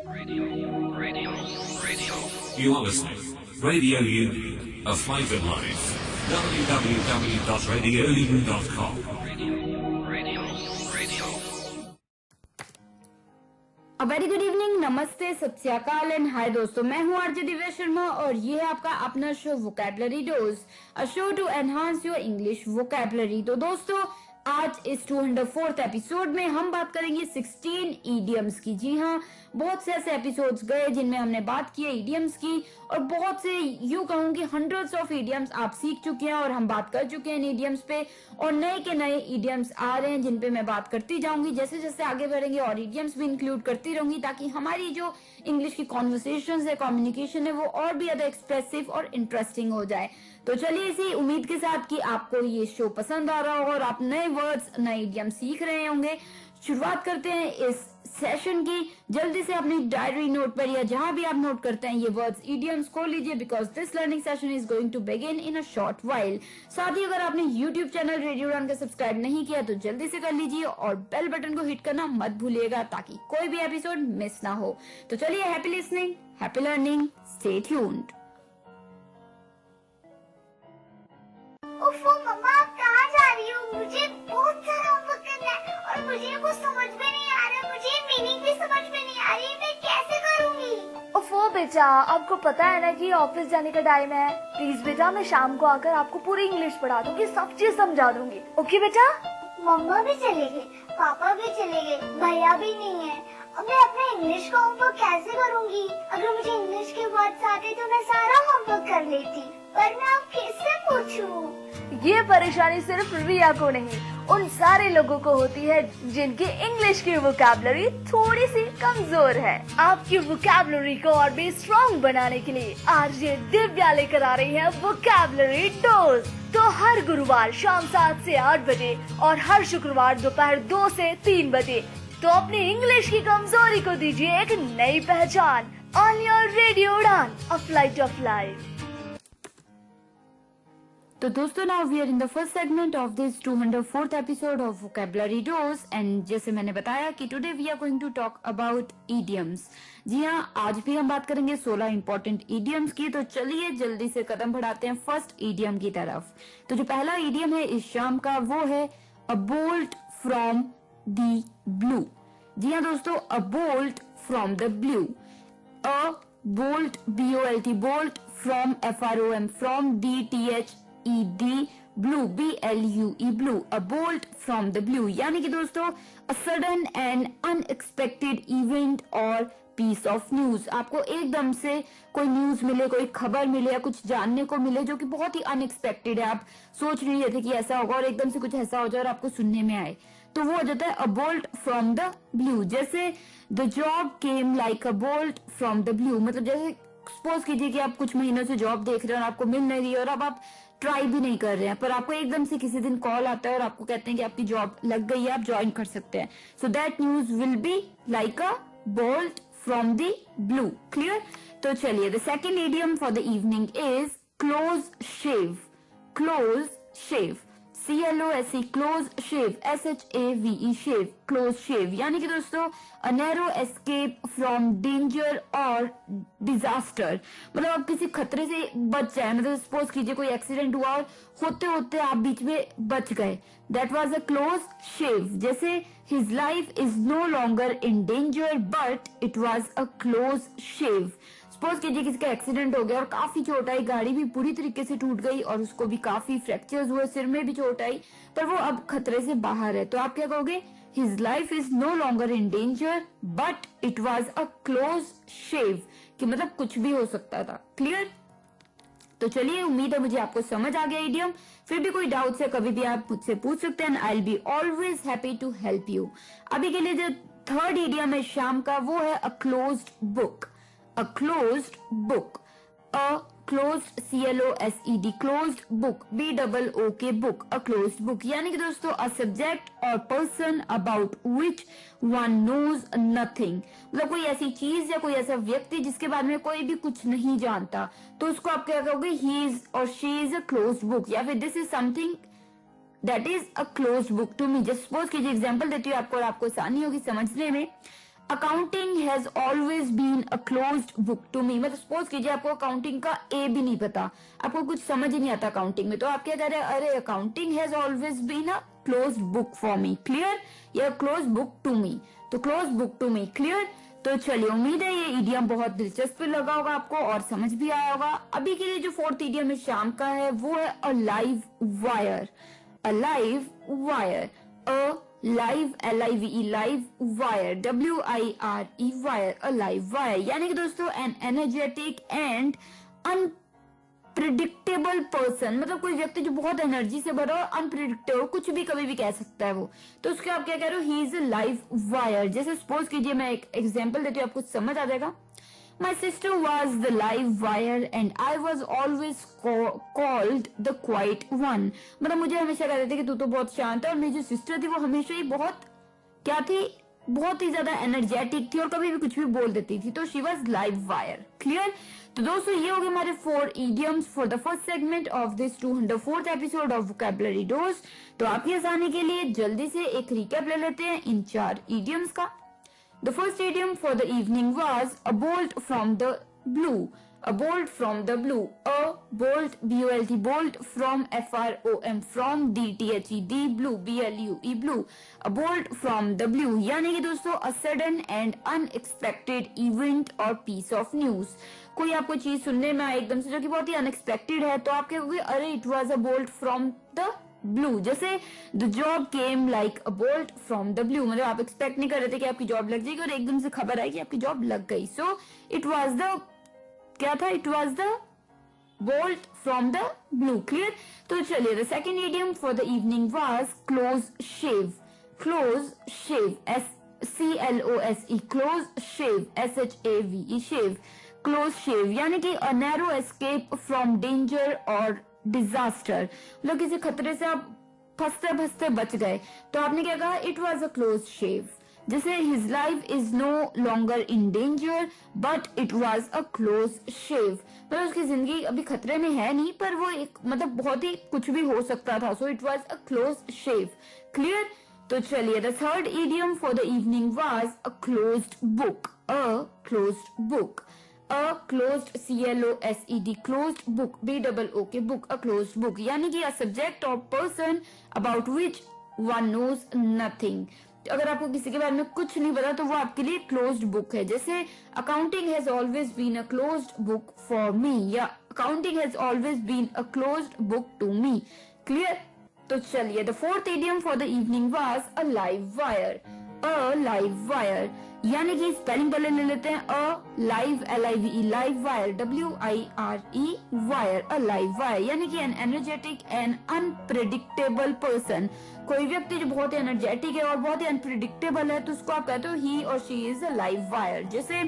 You are listening. Radio U, a flavoured life. www.radiou.com. A very good evening, नमस्ते, सत श्री अकाल and hi दोस्तों, मैं हूँ आरजे दिव्या शर्मा और ये है आपका अपना show vocabulary dose, a show to enhance your English vocabulary. तो दोस्तों आज इस 204th एपिसोड में हम बात करेंगे 16 इडियम्स की। जी हाँ, बहुत से ऐसे एपिसोड्स गए जिनमें हमने बात की है इडियम्स की और बहुत से यूं कहूंगी हंड्रेड्स ऑफ इडियम्स आप सीख चुके हैं और हम बात कर चुके हैं इन इडियम्स पे, और नए के नए इडियम्स आ रहे हैं जिन पे मैं बात करती जाऊंगी। जैसे जैसे आगे बढ़ेंगे और इडियम्स भी इंक्लूड करती रहूंगी ताकि हमारी जो इंग्लिश की कॉन्वर्सेशन है, कम्युनिकेशन है, वो और भी ज्यादा एक्सप्रेसिव और इंटरेस्टिंग हो जाए। तो चलिए इसी उम्मीद के साथ कि आपको ये शो पसंद आ रहा होगा और आप नए वर्ड्स, नए इडियम सीख रहे होंगे। शुरुआत करते हैं इस सेशन की। जल्दी से अपनी डायरी, नोट पर या जहां भी आप नोट करते हैं ये वर्ड्स, इडियम्स खोल लीजिए because this learning session is going to begin in a short while. साथ ही अगर आपने यूट्यूब चैनल रेडियो उड़ान का सब्सक्राइब नहीं किया तो जल्दी से कर लीजिए और बेल बटन को हिट करना मत भूलिएगा ताकि कोई भी एपिसोड मिस ना हो। तो चलिए, happy listening, happy learning, stay tuned. ओफो मम्मा, आप कहाँ जा रही हो? मुझे बहुत सारा होमवर्क करना है और मुझे कुछ समझ में नहीं आ रहा, मुझे मीनिंग भी समझ में नहीं आ रही, मैं कैसे करूँगी? ओफो बेटा, आपको पता है ना कि ऑफिस जाने का टाइम है। प्लीज बेटा, मैं शाम को आकर आपको पूरी इंग्लिश पढ़ा दूंगी, सब चीज समझा दूंगी। ओके बेटा? मम्मा भी चले गए, पापा भी चले गए, भैया भी नहीं है। अब मैं अपना इंग्लिश का होमवर्क कैसे करूँगी? अगर मुझे इंग्लिश के वर्ड्स आते तो मैं सारा होमवर्क कर लेती, पर मैं अब किससे पूछूं? ये परेशानी सिर्फ रिया को नहीं, उन सारे लोगों को होती है जिनकी इंग्लिश की वोकैबुलरी थोड़ी सी कमजोर है। आपकी वोकैबुलरी को और भी स्ट्रॉन्ग बनाने के लिए आरजे दिव्या लेकर आ रही है वोकैबुलरी डोज। तो हर गुरुवार शाम 7 से 8 बजे और हर शुक्रवार दोपहर 2 से 3 बजे तो अपनी इंग्लिश की कमजोरी को दीजिए एक नई पहचान। ऑन योर रेडियो उड़ान, अ फ्लाइट ऑफ लाइफ। तो दोस्तों now we are in the first segment of this 204th episode of vocabulary dose and जैसे मैंने बताया कि today we are going to talk about idioms. जी हाँ, आज भी हम बात करेंगे 16 इंपॉर्टेंट इडियम्स की। तो चलिए जल्दी से कदम बढ़ाते हैं फर्स्ट इडियम की तरफ। तो जो पहला इडियम है इस शाम का वो है a bolt from the blue. जी हाँ दोस्तों, a bolt from the blue. A bolt, BOLT, bolt from FROM, from DTHED, blue BLUE, blue, a bolt from the blue. यानी कि दोस्तों a sudden and unexpected event और piece of news. आपको एकदम से कोई न्यूज मिले, कोई खबर मिले या कुछ जानने को मिले जो कि बहुत ही अनएक्सपेक्टेड है, आप सोच नहीं रहे थे कि ऐसा होगा और एकदम से कुछ ऐसा हो जाए और आपको सुनने में आए, तो वो हो जाता है a bolt from the blue. जैसे the job came like a bolt from the blue, मतलब जैसे सपोज कीजिए कि आप कुछ महीनों से जॉब देख रहे हैं और आपको मिल नहीं रही है और अब आप ट्राई भी नहीं कर रहे हैं, पर आपको एकदम से किसी दिन कॉल आता है और आपको कहते हैं कि आपकी जॉब लग गई है, आप ज्वाइन कर सकते हैं। So that news will be like a bolt from the blue. Clear? तो चलिए, the second idiom for the evening is close shave. Close shave, CLOSE, close shave, SHAVE, shave, close shave. यानी कि दोस्तों a narrow escape from danger और disaster, मतलब आप किसी खतरे से बच जाए। मतलब सपोज कीजिए कोई एक्सीडेंट हुआ और होते होते आप बीच में बच गए, that was a close shave. जैसे his life is no longer in danger but it was a close shave. Suppose कीजिए किसी का एक्सीडेंट हो गया और काफी चोट आई, गाड़ी भी पूरी तरीके से टूट गई और उसको भी काफी फ्रैक्चर्स हुए, सिर में भी चोट आई, पर वो अब खतरे से बाहर है। तो आप क्या कहोगे? His life is no longer in danger but it was a close shave, कि मतलब कुछ भी हो सकता था। क्लियर? तो चलिए, उम्मीद है मुझे आपको समझ आ गया इडियम। फिर भी कोई डाउट है कभी भी आप मुझसे पूछ सकते हैं, I will be always happy to help you. अभी के लिए जो थर्ड इडियम है शाम का वो है अ closed book. A closed book, a closed CLOSED, closed book, BOOK, book, a closed book। यानी कि दोस्तों a subject or person about which one knows nothing, मतलब कोई ऐसी चीज या कोई ऐसा व्यक्ति जिसके बारे में कोई भी कुछ नहीं जानता, तो उसको आप क्या कहोगे? he is or she is a closed book, या फिर this is something that is a closed book to me। Just suppose कीजिए, एग्जाम्पल देती हूँ आपको और आपको आसानी होगी समझने में। Accounting has always been a closed book to me. मतलब सपोज कीजिए आपको अकाउंटिंग का ए भी नहीं पता, आपको कुछ समझ ही नहीं आता अकाउंटिंग में, तो आप क्या कह रहे हैं, अरे accounting has always been a closed book for me, clear, या क्लोज बुक टू मी, तो close book to me, clear. तो चलिए, उम्मीद है ये इडियम बहुत दिलचस्प लगा होगा आपको और समझ भी आया होगा। अभी के लिए जो फोर्थ इडियम इस शाम का है वो है अ live wire. A live wire, a live, LIVE, live wire, WIRE wire, a live wire, यानी कि दोस्तों N energetic and unpredictable person, मतलब कोई व्यक्ति जो बहुत एनर्जी से भरा और अनप्रिडिक्टेबल, कुछ भी कभी भी कह सकता है वो, तो उसके आप क्या कह रहे हो, ही इज अ लाइव वायर। जैसे सपोज कीजिए, मैं एक एग्जांपल देती हूँ, आपको समझ आ जाएगा। My sister was the live wire and I was always called the quiet one। मतलब मुझे हमेशा कहते थे कि तू तो बहुत शांत है, और मेरी जो सिस्टर थी वो हमेशा ही बहुत क्या थी, बहुत ही ज्यादा एनर्जेटिक थी और कभी भी कुछ भी बोल देती थी, तो she was live wire, clear. तो दोस्तों ये हो गए हमारे 4 idioms for the first segment of this 204th episode of vocabulary dose. तो आपके आसानी के लिए जल्दी से एक रिकैप ले लेते हैं इन 4 idioms का। The first idiom for the evening was a bolt from the blue. A bolt from the blue. A bolt, B-O-L-T, bolt from F-R-O-M, from D-T-H-E-D, blue, B-L-U-E, blue. A bolt from the blue, यानी कि दोस्तों a sudden and unexpected event or piece of news। कोई आपको चीज सुनने में आए एकदम से जो कि बहुत ही अनएक्सपेक्टेड है, तो आप कहोगे अरे it was a bolt from the blue. जैसे the job came like a bolt from the blue, मतलब आप एक्सपेक्ट नहीं कर रहे थे कि आपकी जॉब लग जाएगी और एकदम से खबर आई कि आपकी जॉब लग गई। सो इट वाज द क्या था, it was the bolt from the blue, clear. तो चलिए, the second idiom for the evening was close shave. Close shave, SCLOSE, close shave, SHAVE, shave, close shave, यानी कि a narrow escape from danger और disaster, मतलब किसी खतरे से आप फंसते फंसते बच गए, तो आपने क्या कहा, it was a close shave. जैसे his life is no longer in danger but it was a close shave, मतलब उसकी जिंदगी अभी खतरे में है नहीं, पर वो एक मतलब बहुत ही कुछ भी हो सकता था, so it was a close shave, clear. तो चलिए, the third idiom for the evening was a closed book. A closed book, A closed, CLOSED, closed book, BOOK, book, a closed book, यानी कि a subject or person about which one knows nothing। अगर आपको किसी के बारे में कुछ नहीं पता तो वो आपके लिए क्लोज्ड बुक है। जैसे accounting has always been a closed book for me, या accounting has always been a closed book to me, clear. तो चलिए, the fourth idiom for the evening was a live wire. A live wire, यानी कि spelling पहले ले लेते हैं, a live, LIVE, live wire, WIRE wire, a live wire, यानी कि an energetic and unpredictable person, कोई व्यक्ति जो बहुत एनर्जेटिक है और बहुत ही अनप्रिडिक्टेबल है, तो उसको आप कहते हो ही और she is a live wire. जैसे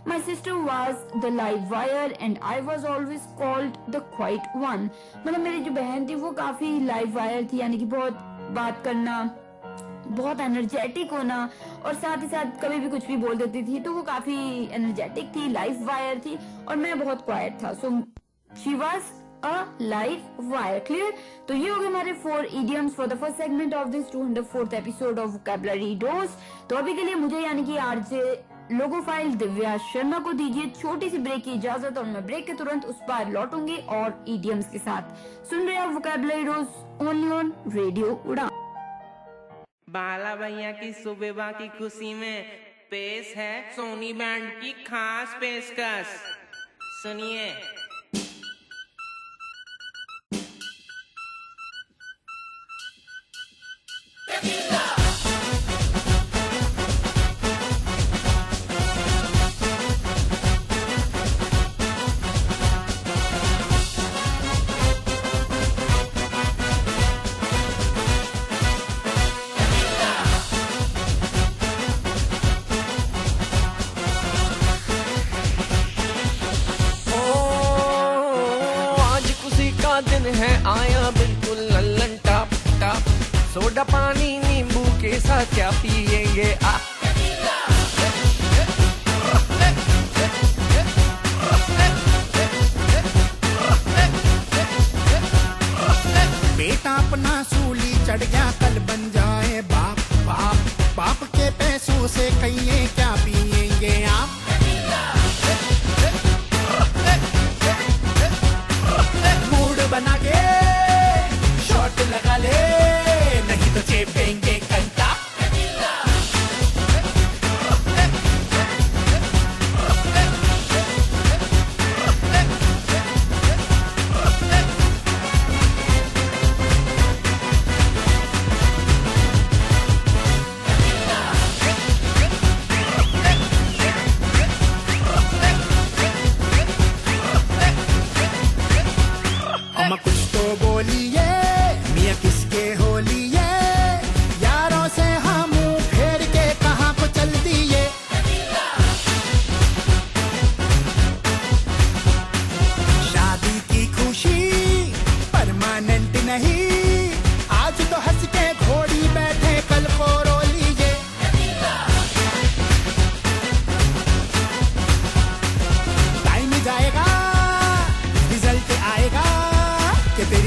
my sister was the live wire and I was always called the quiet one, मतलब मेरी जो बहन थी वो काफी लाइव वायर थी, यानी कि बहुत बात करना, बहुत एनर्जेटिक होना, और साथ ही साथ कभी भी कुछ भी बोल देती थी, तो वो काफी एनर्जेटिक थी, लाइव वायर थी, और मैं बहुत क्वाइट था, so she was a live wire, clear. तो ये हो गए हमारे 4 idioms for the first segment of this 204th episode of vocabulary dose. तो अभी के लिए मुझे यानी कि आरजे लोगोफाइल दिव्या शर्मा को दीजिए छोटी सी ब्रेक की इजाजत, और मैं ब्रेक के तुरंत उस पार लौटूंगी और idioms के साथ। सुन रहे हैं vocabulary dose only on radio उड़ान। बाला भैया की सुबह की खुशी में पेश है सोनी बैंड की खास पेशकश, सुनिए। दिन है आया बिल्कुल लल्लन टॉप टॉप, सोडा पानी नींबू के साथ क्या पिएंगे आ। बेटा अपना सूली चढ़ गया कल बन जाए बाप, बाप बाप के पैसों से कहिए क्या पी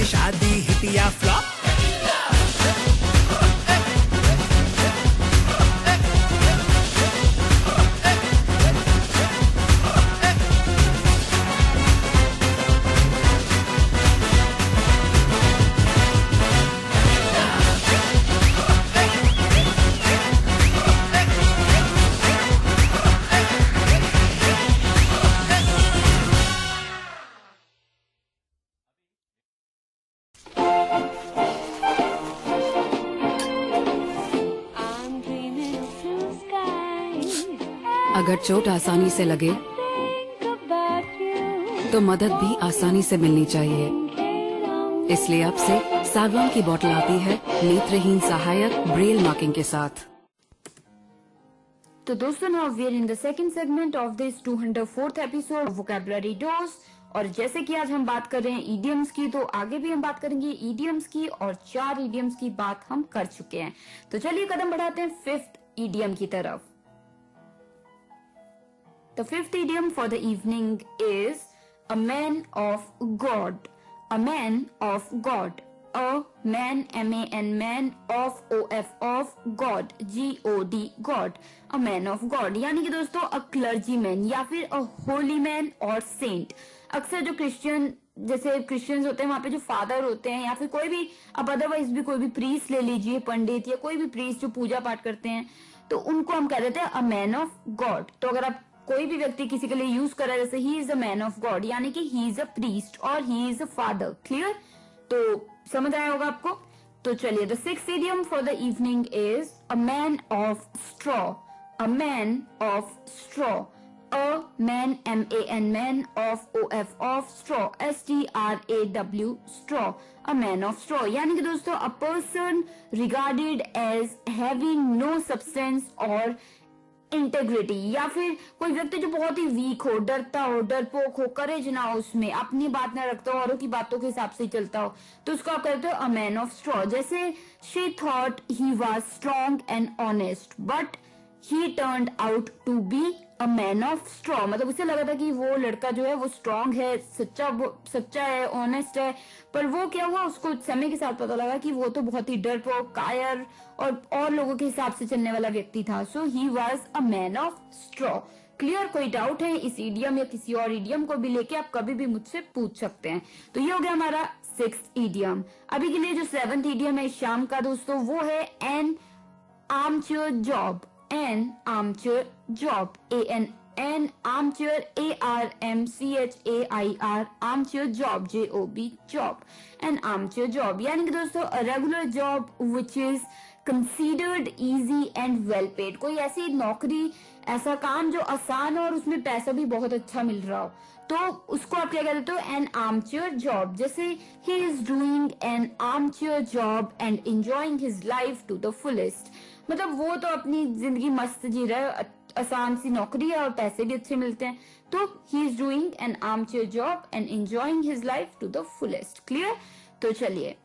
तेरी शादी हिट या फ्लॉप। अगर चोट आसानी से लगे तो मदद भी आसानी से मिलनी चाहिए। इसलिए अब से सागवान की बोतल आती है नेत्रहीन सहायक ब्रेल मार्किंग के साथ। तो दोस्तों, now we are in the second segment of this 204th episode vocabulary dose. और जैसे कि आज हम बात कर रहे हैं इडियम्स की, तो आगे भी हम बात करेंगे इडियम्स की, और 4 इडियम्स की बात हम कर चुके हैं। तो चलिए कदम बढ़ाते हैं 5th इडियम की तरफ। The 5th idiom for the evening is a man of God. A man of God. A man, M-A-N, man of O-F, of God, G-O-D, God. A man of God. यानी कि दोस्तों a clergyman या फिर a holy man और saint. अक्सर जो Christian, जैसे Christians होते हैं वहां पे जो फादर होते हैं, या फिर कोई भी, अब अदरवाइज भी कोई भी प्रीस्ट ले लीजिए, पंडित या कोई भी प्रीस्ट जो पूजा पाठ करते हैं, तो उनको हम कह देते हैं अ मैन ऑफ गॉड। तो अगर आप कोई भी व्यक्ति किसी के लिए यूज कर रहा है, जैसे he is a man of God, यानी कि ही इज अ प्रीस्ट और he is a father. Clear? तो समझ आया होगा आपको। तो चलिए, the 6th idiom for the evening is a man of straw. A man of straw. A man, M-A-N, man of O-F, of straw, S-T-R-A-W, straw. A man of straw यानी कि दोस्तों a person regarded as having no substance और integrity, या फिर कोई व्यक्ति जो बहुत ही वीक हो, डरता हो, डरपोक हो, करेज ना हो, उसमें अपनी बात ना रखता हो, औरों की बातों के हिसाब से चलता हो, तो उसको आप कहते हो अ मैन ऑफ स्ट्रॉ। जैसे she thought he was strong and honest but he turned out to be a man of straw. मतलब उसे लगा था कि वो लड़का जो है वो स्ट्रॉन्ग है, सच्चा है, ऑनेस्ट है, पर वो क्या हुआ, उसको समय के साथ पता लगा कि वो तो बहुत ही डरपोक, कायर और लोगों के हिसाब से चलने वाला व्यक्ति था। So he was a man of straw. Clear? कोई डाउट है इस इडियम या किसी और इडियम को भी लेके आप कभी भी मुझसे पूछ सकते हैं। तो ये हो गया हमारा 6th इडियम। अभी के लिए जो 7th इडियम है शाम का दोस्तों, वो है an armchair job. An armchair job, A-N-N, armchair, A-R-M-C-H-A-I-R, armchair job, J-O-B, job. An armchair job यानी कि दोस्तों a regular job which is considered easy and well paid. कोई ऐसी नौकरी, ऐसा काम जो आसान हो और उसमें पैसा भी बहुत अच्छा मिल रहा हो, तो उसको आप क्या कहते हो, एन आर्मचेयर जॉब। जैसे he is doing an armchair job and enjoying his life to the fullest. मतलब वो तो अपनी जिंदगी मस्त जी रहा है, आसान सी नौकरी है और पैसे भी अच्छे मिलते हैं, तो he is doing an armchair job and enjoying his life to the fullest. Clear? तो चलिए,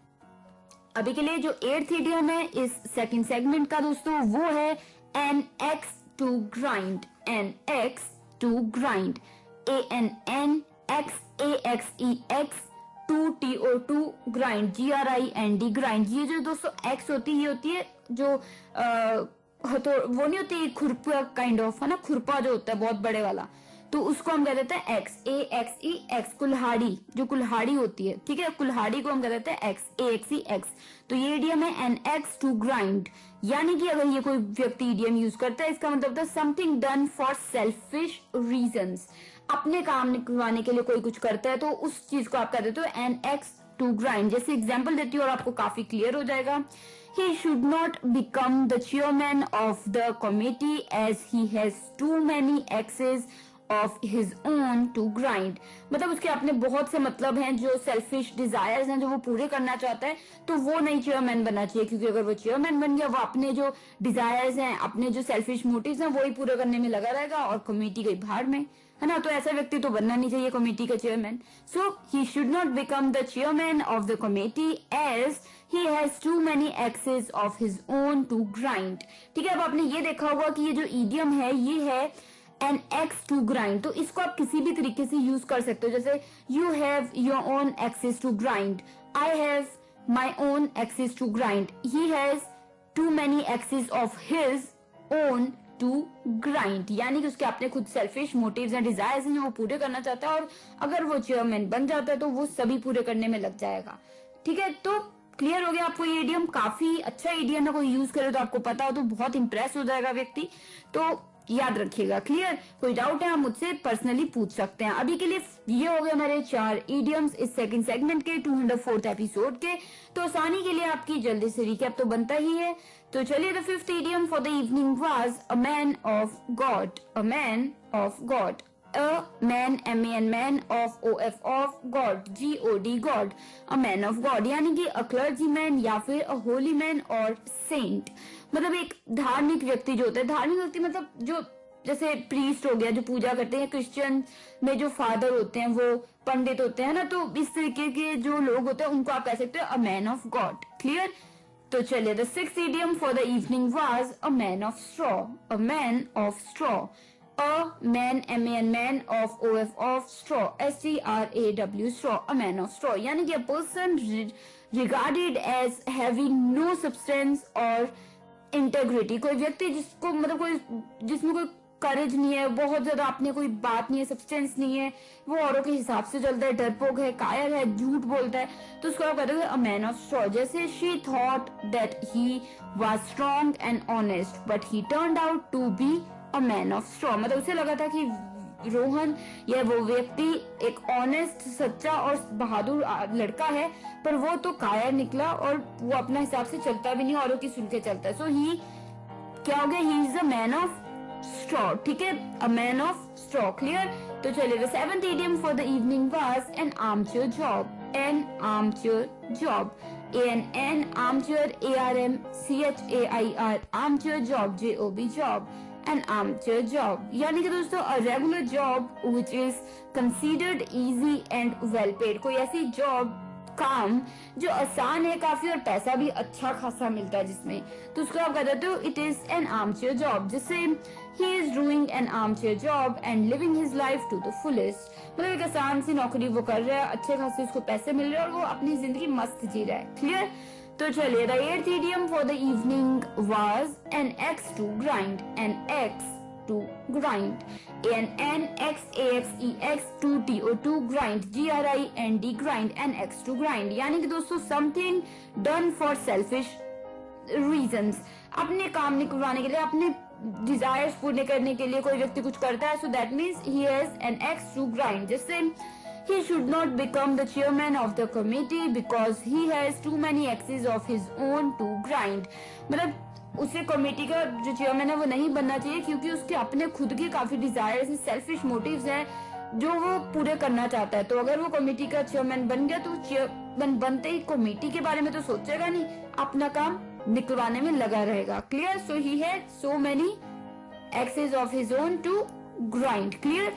अभी के लिए जो 8th इडियम है इस सेकंड सेगमेंट का दोस्तों, वो है an axe to grind. An axe to grind, A-N-N-X-A-X-E-X, to T-O-2, grind, G-R-I-N-D, grind. ये जो दोस्तों एक्स होती है, ये होती है जो तो वो नहीं होती खुरपा काइंड ऑफ, है ना, खुरपा जो होता है बहुत बड़े वाला, तो उसको हम कह देते हैं एक्स, A-X-E-X, कुल्हाड़ी, जो कुल्हाड़ी होती है, ठीक है, कुल्हाड़ी को हम कह देते हैं एक्स, A-X-E-X। तो ये इडियम है एन एक्स टू ग्राइंड, यानी कि अगर ये कोई व्यक्ति इडियम यूज करता है, इसका मतलब है something done for selfish reasons. अपने काम निकलवाने के लिए कोई कुछ करता है, तो उस चीज को आप कह देते हो एन एक्स टू ग्राइंड। जैसे एग्जाम्पल देती हूँ और आपको काफी क्लियर हो जाएगा। He should not become the chairman of the committee as he has too many axes of his own to grind। मतलब उसके अपने बहुत से मतलब हैं, जो सेल्फिश डिजायर्स हैं जो वो पूरे करना चाहता है, तो वो नहीं चेयरमैन बनना चाहिए, क्योंकि अगर वो चेयरमैन बन गया, वो अपने जो डिजायर्स हैं, अपने जो सेल्फिश मोटिव्स हैं, वही पूरे करने में लगा रहेगा और कमेटी गई भाड़ में, है ना। तो ऐसा व्यक्ति तो बनना नहीं चाहिए कमेटी का chairman. So he should not become the chairman of the committee as he has too many axes of his own to grind। ठीक है, अब आपने ये देखा होगा कि ये जो इडियम है, ये है एन एक्स टू ग्राइंड, तो इसको आप किसी भी तरीके से यूज कर सकते हो, जैसे you have your own axes to grind, I have my own axes to grind, he has too many axes of his own to grind, यानी कि उसके अपने खुद सेल्फिश मोटिव्स एंड डिजायर्स हैं जो वो पूरे करना चाहता है, और अगर वो चेयरमैन बन जाता है तो वो सभी पूरे करने में लग जाएगा। ठीक है, तो क्लियर हो गया आपको ये इडियम, काफी अच्छा इडियम है, कोई यूज करे तो आपको पता हो तो बहुत इंप्रेस हो जाएगा व्यक्ति, तो याद रखिएगा। क्लियर, कोई डाउट है आप मुझसे पर्सनली पूछ सकते हैं। अभी के लिए ये हो गए हमारे 4 इडियम्स इस सेकंड सेगमेंट के 204th एपिसोड के। तो आसानी के लिए आपकी जल्दी से रिकैप तो बनता ही है। तो चलिए, the 5th idiom for the evening was a man of God, a man of God, a man, M-A-N, man of O-F of God, G-O-D, God, a man of God, यानी कि a clergyman या फिर a holy man और saint, मतलब एक धार्मिक व्यक्ति जो होता है, धार्मिक व्यक्ति मतलब जो जैसे प्रीस्ट हो गया जो पूजा करते हैं, क्रिश्चियन में जो फादर होते हैं वो पंडित होते हैं ना, तो इस तरीके के जो लोग होते हैं उनको आप कह सकते हो a man of God। Clear, तो चलिए, the 6th idiom for the evening was a man of straw, a man of straw, a man, M-A-N, man of O-F of straw, S-T-R-A-W, straw, a man of straw, यानी कि a person regarded as having no substance or integrity, कोई व्यक्ति जिसको मतलब कोई जिसमें कोई करेज नहीं है, बहुत ज्यादा अपने कोई बात नहीं है, सब्सटेंस नहीं है, वो औरों के हिसाब से चलता है, डरपोक है, कायर है, झूठ बोलता है, तो उसको आप कहते हैं अ मैन ऑफ स्ट्रॉ। जैसे she thought that he was strong and honest but he turned out to be a man of straw, मतलब उसे लगा था कि रोहन या वो व्यक्ति एक ऑनेस्ट, सच्चा और बहादुर लड़का है, पर वो तो कायर निकला और वो अपना हिसाब से चलता भी नहीं, औरों की सुन के चलता है। सो ही क्या हो गया, he is a man of straw. ठीक है, a man of straw. Clear, तो चलिए, the 7th idiom for the evening was an armchair job, an armchair job, A-N-N, armchair, A-R-M-C-H-A-I-R, armchair job, J-O-B, job, an armchair job, यानी कि दोस्तों a regular job which is considered easy and well paid, कोई ऐसी job, काम जो आसान है काफी और पैसा भी अच्छा खासा मिलता है जिसमें, तो उसको आप कह देते हो it is an armchair job. जिससे he is doing an armchair job and living his life to the fullest, मतलब एक आसान सी नौकरी वो कर रहा है, अच्छे खासे उसको पैसे मिल रहे हैं और वो अपनी जिंदगी मस्त जी रहा है। क्लियर, तो चलिए, the 8th idiom for the evening was an axe to grind, an axe to grind, A-N-N-X-A-X-E-X, to T-O-2, grind, G-R-I-N-D, grind, and X to grind, यानी कि दोस्तों something done for selfish reasons, अपने काम निकलवाने के लिए, अपने डिजायर्स पूरे करने के लिए कोई व्यक्ति कुछ करता है, so that means he has an X to grind, जिससे he should not become the chairman of the committee because he has too many X's of his own to grind, मतलब उसे कमेटी का जो चेयरमैन है वो नहीं बनना चाहिए क्योंकि उसके अपने खुद के काफी डिजायर्स, सेल्फिश मोटिव्स हैं जो वो पूरे करना चाहता है। तो अगर वो कमेटी का चेयरमैन बन गया तो चेयरमैन बनते ही कमेटी के बारे में तो सोचेगा नहीं, अपना काम निकलवाने में लगा रहेगा। Clear, so he had so many axes of his own to grind. Clear,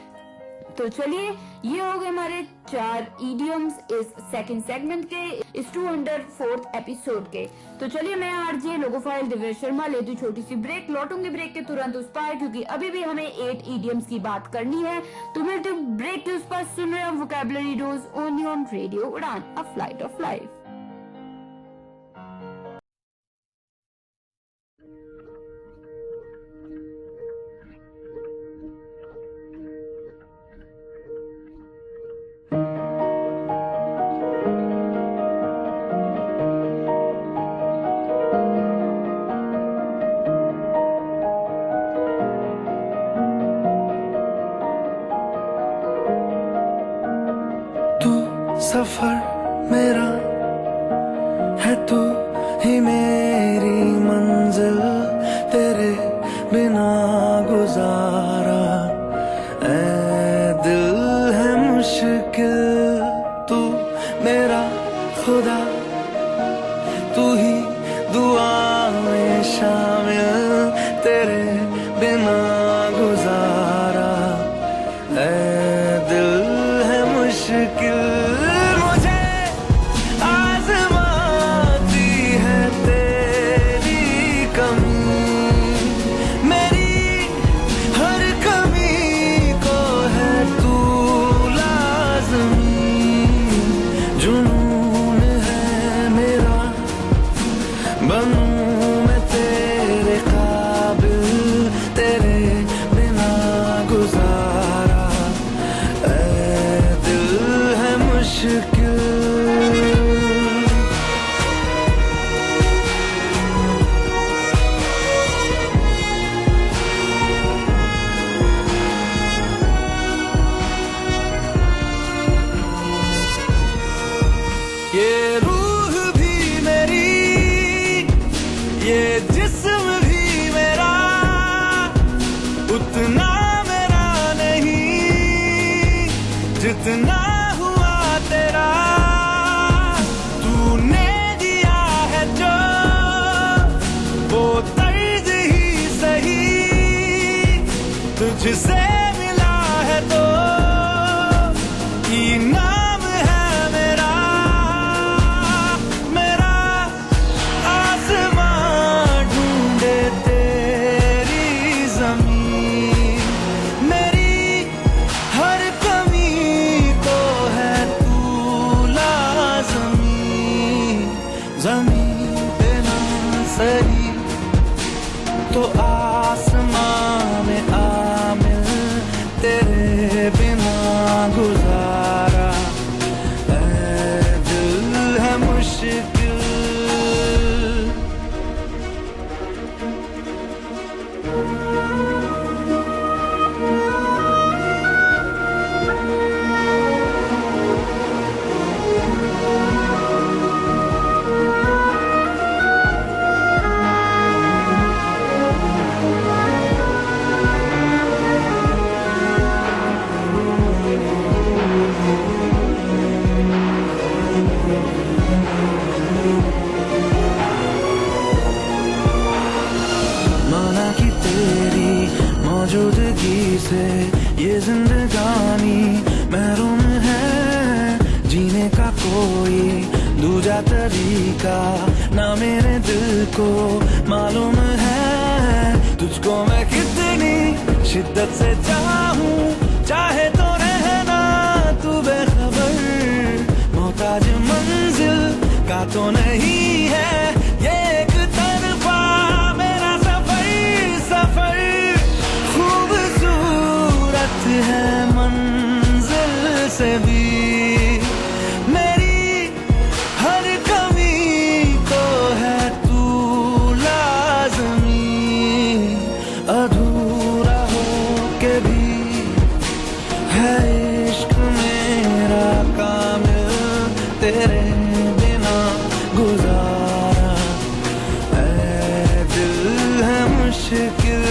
तो चलिए, ये हो गए हमारे 4 इडियम्स इस सेकंड सेगमेंट के, इस 204th एपिसोड के। तो चलिए, मैं आरजे लोगोफाइल दिव्य शर्मा लेती छोटी सी ब्रेक, लौटूंगी ब्रेक के तुरंत उस पार क्योंकि अभी भी हमें 8 इडियम्स की बात करनी है। तो मिलते ब्रेक के उस पार, सुन रहे हैं vocabulary dose only on radio उड़ान, अ फ्लाइट ऑफ लाइफ। सफर मेरा है, तू ही मेरी मंजिल, तेरे बिना गुजारा ऐ दिल है मुश्किल, तू मेरा खुदा, तू ही दुआ में शामिल, तेरे बिना गुजारा ऐ दिल है मुश्किल, आजमाती है तेरी जितना हुआ तेरा तूने दिया है जो वो तर्ज ही सही तुझसे मिला है तो इनाम है मेरा मेरा आसमां ढूंढे तेरी ज़मीन मेरी हर कमी को है तू लाज़मी ज़मीन पे ना सही तो आसमां में आमिल तेरे बिना गुजारा ऐ दिल है मुश्किल माना कि तेरी मौजूदगी से ये जिंदगानी महरूम है जीने का कोई दूजा तरीका ना मेरे दिल को मालूम है तुझको मैं कितनी शिद्दत से चाहूं चाहे तो रहना तू बेखबर मोहताज मंजिल का तो नहीं है ये एक तरफा मेरा सफर खूबसूरत है मंजिल से भी मेरी हर कमी को है तू लाज़मी अधूरा हो के भी है इश्क मेरा कामिल तेरे बिना गुजारा ऐ दिल है मुश्किल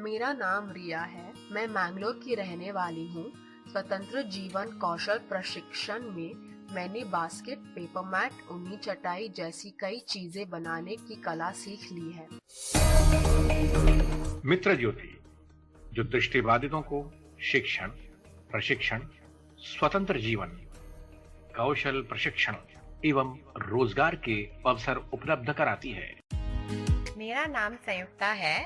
मेरा नाम रिया है। मैं मैंगलोर की रहने वाली हूँ। स्वतंत्र जीवन कौशल प्रशिक्षण में मैंने बास्केट, पेपर मैट, ऊनी चटाई जैसी कई चीजें बनाने की कला सीख ली है। मित्र ज्योति, जो दृष्टिबाधितों को शिक्षण, प्रशिक्षण, स्वतंत्र जीवन, कौशल प्रशिक्षण एवं रोजगार के अवसर उपलब्ध कराती है। मेरा नाम संयुक्ता है।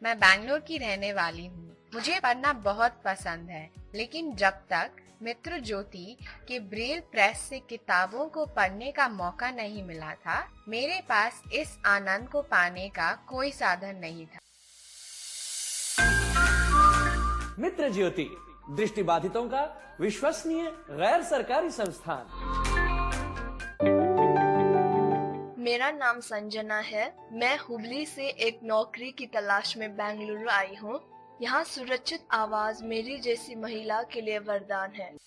मैं बैंगलोर की रहने वाली हूँ। मुझे पढ़ना बहुत पसंद है, लेकिन जब तक मित्र ज्योति के ब्रेल प्रेस से किताबों को पढ़ने का मौका नहीं मिला था, मेरे पास इस आनंद को पाने का कोई साधन नहीं था। मित्र ज्योति, दृष्टिबाधितों का विश्वसनीय गैर सरकारी संस्थान। मेरा नाम संजना है। मैं हुबली से एक नौकरी की तलाश में बेंगलुरु आई हूँ। यहाँ सुरक्षित आवाज मेरी जैसी महिला के लिए वरदान है।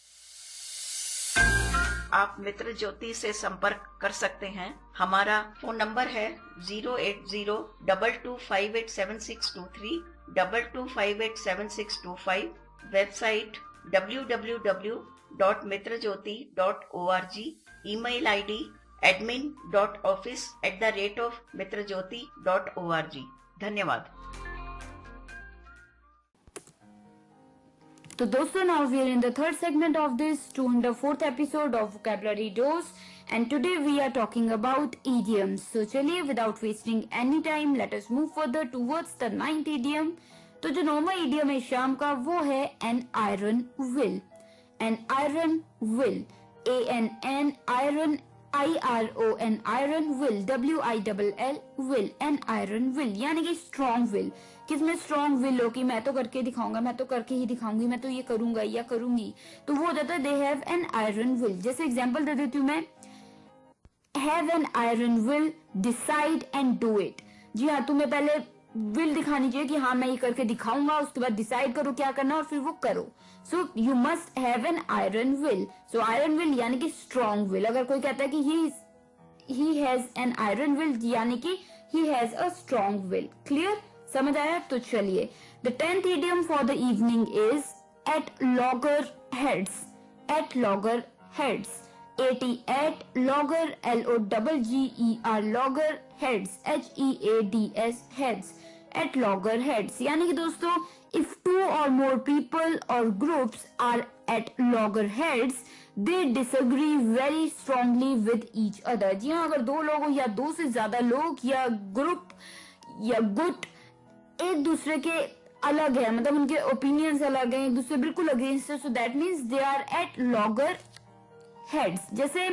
आप मित्र ज्योति से संपर्क कर सकते हैं। हमारा फोन नंबर है 08022587623 22587625। Website www.mitrajyoti.org। Email ID admin.office@mitrajyoti.org। धन्यवाद। तो दोस्तों, now we are in the third segment of this 204th episode of Vocabulary Dose, and today we are talking about idioms. So चलिए, without wasting any time, let us move further towards the 9th idiom. तो जो normal idiom है शाम का, वो है an iron will. An iron will, ANN iron, IRON iron will, WILL will, an iron will यानी कि strong will. किसमें स्ट्रॉन्ग विल हो कि मैं तो करके दिखाऊंगा, मैं तो करके ही दिखाऊंगी, मैं तो ये करूंगा या करूंगी, तो वो हो जाता है they have an iron will. जैसे एग्जांपल दे देती हूँ मैं, have an iron will, decide and do it. जी हाँ, तुम्हें पहले विल दिखानी चाहिए कि हाँ मैं ये करके दिखाऊंगा, उसके बाद डिसाइड करो क्या करना और फिर वो करो। So you must have an iron will. So iron will यानी कि स्ट्रॉन्ग विल। अगर कोई कहता है कि he has an iron will, यानी कि he has a strong will. Clear, समझ आया? तो चलिए, the 10th idiom for the evening is at loggerheads. At loggerheads, at logger, logger, logger heads, heads, heads, at logger heads, यानी कि दोस्तों if two or more people or groups are at logger heads, they disagree very strongly with each other। जी हाँ, अगर दो लोग या दो से ज्यादा लोग या ग्रुप या गुट एक दूसरे के अलग है, मतलब उनके ओपिनियंस अलग हैं, एक दूसरे बिल्कुल अगेंस्ट है, so that means they are at loggerheads. जैसे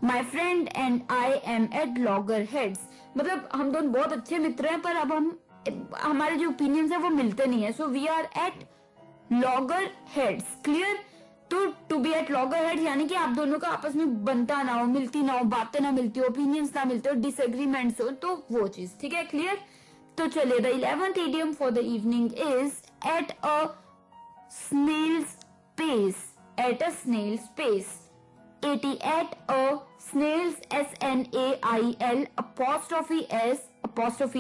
my friend and I am at loggerheads, मतलब हम दोनों बहुत अच्छे मित्र हैं पर अब हमारे जो ओपिनियंस है वो मिलते नहीं है, so we are at loggerheads. Clear? तो to be at loggerhead यानी कि आप दोनों का आपस में बनता ना हो, मिलती ना हो, बातें ना मिलती हो, ओपिनियंस ना मिलते हो, डिसएग्रीमेंट्स हो, तो वो चीज। ठीक है, क्लियर? तो चलिए, the 11th idiom for the evening is at a snail's pace. At a snail's pace, at a snails, snail apostrophe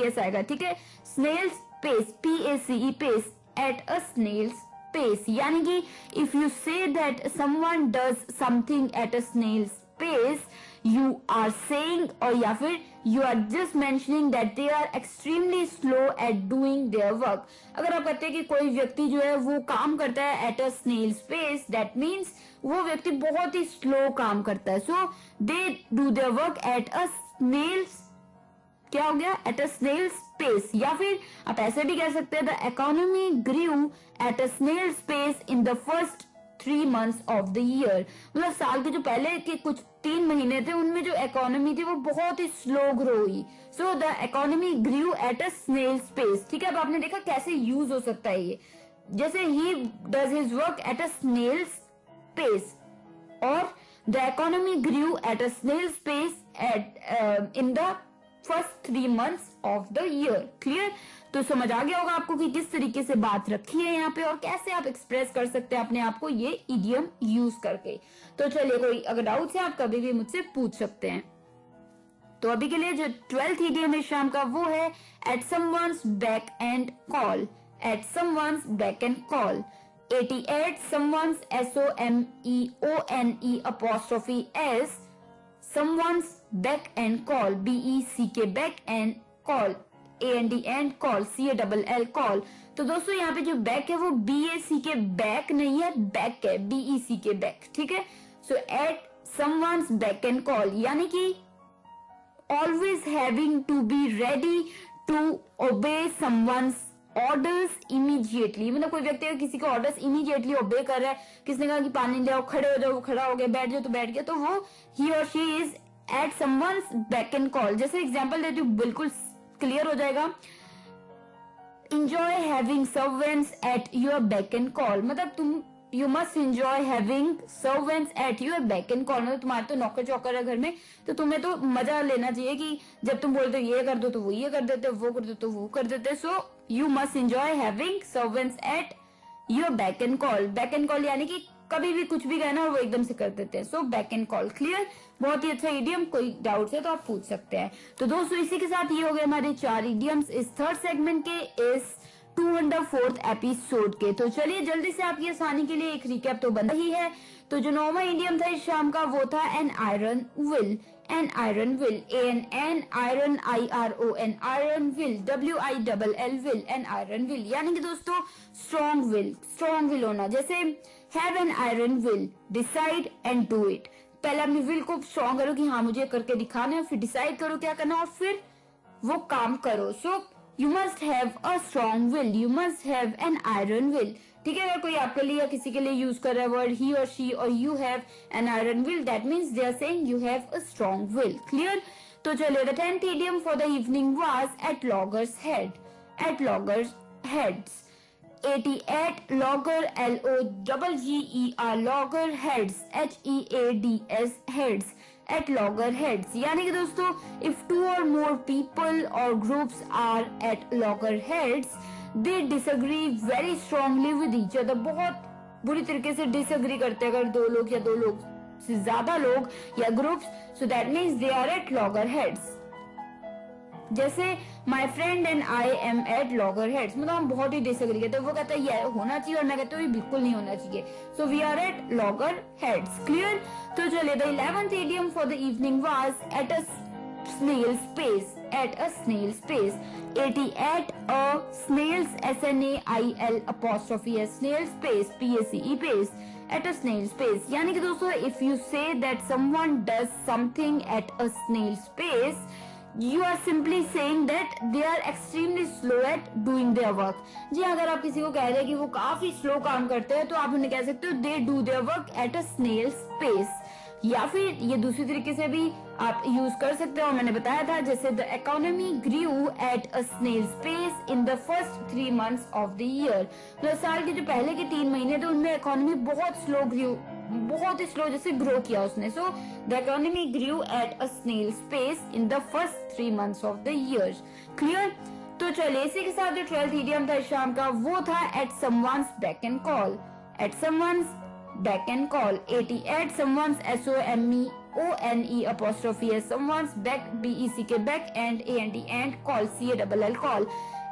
s आएगा। ठीक है, snails pace, pace, pace, at a snail's pace, यानी कि if you say that someone does something at a snail's pace, you are saying or या फिर you are just mentioning that they are extremely slow at doing their work। अगर आप कहते हैं कि कोई व्यक्ति जो है वो काम करता है at a snail's pace, that means वो व्यक्ति बहुत ही स्लो काम करता है। So they do their work at a snail's, क्या हो गया? At a snail's pace. या फिर आप ऐसे भी कह सकते हैं the economy grew at a snail's pace in the first 3 months of the year. मतलब साल के जो पहले के कुछ 3 महीने थे उनमें जो इकोनॉमी थी वो बहुत ही स्लो ग्रो हुई। So the economy grew at a snail's pace. ठीक है, अब आपने देखा कैसे यूज हो सकता है ये। जैसे he does his work at a snail's pace or the economy grew at a snail's pace in the first 3 months of the year। Clear? तो समझ आ गया होगा आपको कि किस तरीके से बात रखी है यहाँ पे और कैसे आप एक्सप्रेस कर सकते हैं अपने आप को ये इडियम यूज करके। तो चलिए, कोई अगर डाउट है आप कभी भी मुझसे पूछ सकते हैं। तो अभी के लिए जो 12th idiom है शाम का वो है at someone's beck and call। at someone's beck and call, at someone's someone apostrophe s, someone's beck and call, beck beck and call, and call, call call। तो दोस्तों यहाँ पे जो बैक है वो back बैक नहीं है, बैक है, beck बैक। ठीक है, सो eight someone's beck and call यानी कि always having to be ready to obey someone's orders immediately. मतलब कोई व्यक्ति अगर किसी के ऑर्डर्स इमीडिएटली ओबे कर रहा है, किसने कहा कि पानी ले आओ, खड़े हो जाओ, वो खड़ा हो गया, बैठ जाओ तो बैठ गया, तो वो ही और she is at someone's beck and call. जैसे एग्जांपल देती हूँ, बिल्कुल क्लियर हो जाएगा। Enjoy having servants at your beck and call, मतलब तुम you must enjoy having servants at your beck and call, मतलब तुम्हारे तो नौकर चौकर है घर में, तो तुम्हें तो मजा लेना चाहिए कि जब तुम बोलते हो ये कर दो तो वो ये कर देते, वो कर दो तो वो कर देते। सो you must enjoy having servants at your beck and call. Back and call यानी कि कभी भी कुछ भी कहना वो एकदम से कर देते हैं। So back and call. Clear? बहुत ही अच्छा इडियम। कोई डाउट है तो आप पूछ सकते हैं। तो दोस्तों इसी के साथ ये हो गए हमारे 4 इडियम्स इस 3rd सेगमेंट के, इस 204th एपिसोड के। तो चलिए जल्दी से आपकी आसानी के लिए एक रिकैप तो बन ही है। तो जो 9वां इडियम था इस शाम का वो था N iron will. N iron will, an iron IRON iron will, WILL will, N iron will यानी कि दोस्तों स्ट्रॉन्ग विल होना। जैसे have an iron will, decide and do it. पहले अपनी विल को स्ट्रॉन्ग करो कि हाँ मुझे करके दिखाना है, फिर डिसाइड करो क्या करना और फिर वो काम करो। So you must have a strong will, you must have an iron will. ठीक है, अगर कोई आपके लिए या किसी के लिए यूज कर रहा है वर्ड ही और शी और you have an iron will, that means they are saying you have a strong will. Clear? तो चलिए, the 10th idiom for the evening was at loggerheads. At loggerheads, at logger, LOGGER logger heads, HEADS heads, at logger heads यानी कि दोस्तों if 2 or more people or groups are at logger heads, they disagree very strongly with each other। बहुत बुरी तरीके से disagree करते हैं अगर 2 लोग या 2 लोग से ज्यादा लोग या groups, so that means they are at loggerheads. जैसे my friend and I am at loggerheads, मतलब हम बहुत ही डिसएग्री करते हैं। वो कहता है ये होना चाहिए और मैं कहता हूँ ये बिल्कुल नहीं होना चाहिए। So we are at loggerheads. Clear? तो चलिए, the 11th idiom for the evening was at a snail's pace. At a snail's pace. At a snail's SNAIL apostrophe S snail's pace PACE pace. At a snail's pace. यानी कि दोस्तों, if you say that someone does something at a snail's pace, you are simply saying that they are extremely slow at doing their work. जी, अगर आप किसी को कह रहे हैं कि वो काफी स्लो काम करते हैं, तो आप उन्हें कह सकते हो they do their work at a snail's pace। या फिर ये दूसरी तरीके से भी आप यूज कर सकते हो, मैंने बताया था, जैसे the economy grew at a snail's pace in the first 3 months of the year. मतलब साल के जो पहले के 3 महीने थे उनमें इकोनॉमी बहुत स्लो ग्रू, बहुत ही स्लो जैसे ग्रो किया उसने। So the economy grew at a snail's pace in the first 3 months of the year. Clear? तो चलिए, इसी के साथ जो 12th idiom था शाम का, वो था at someone's beck and call. At someone's back and call। at someone's SOMEONE apostrophe S someone's back BECK back and AND and call CALL call।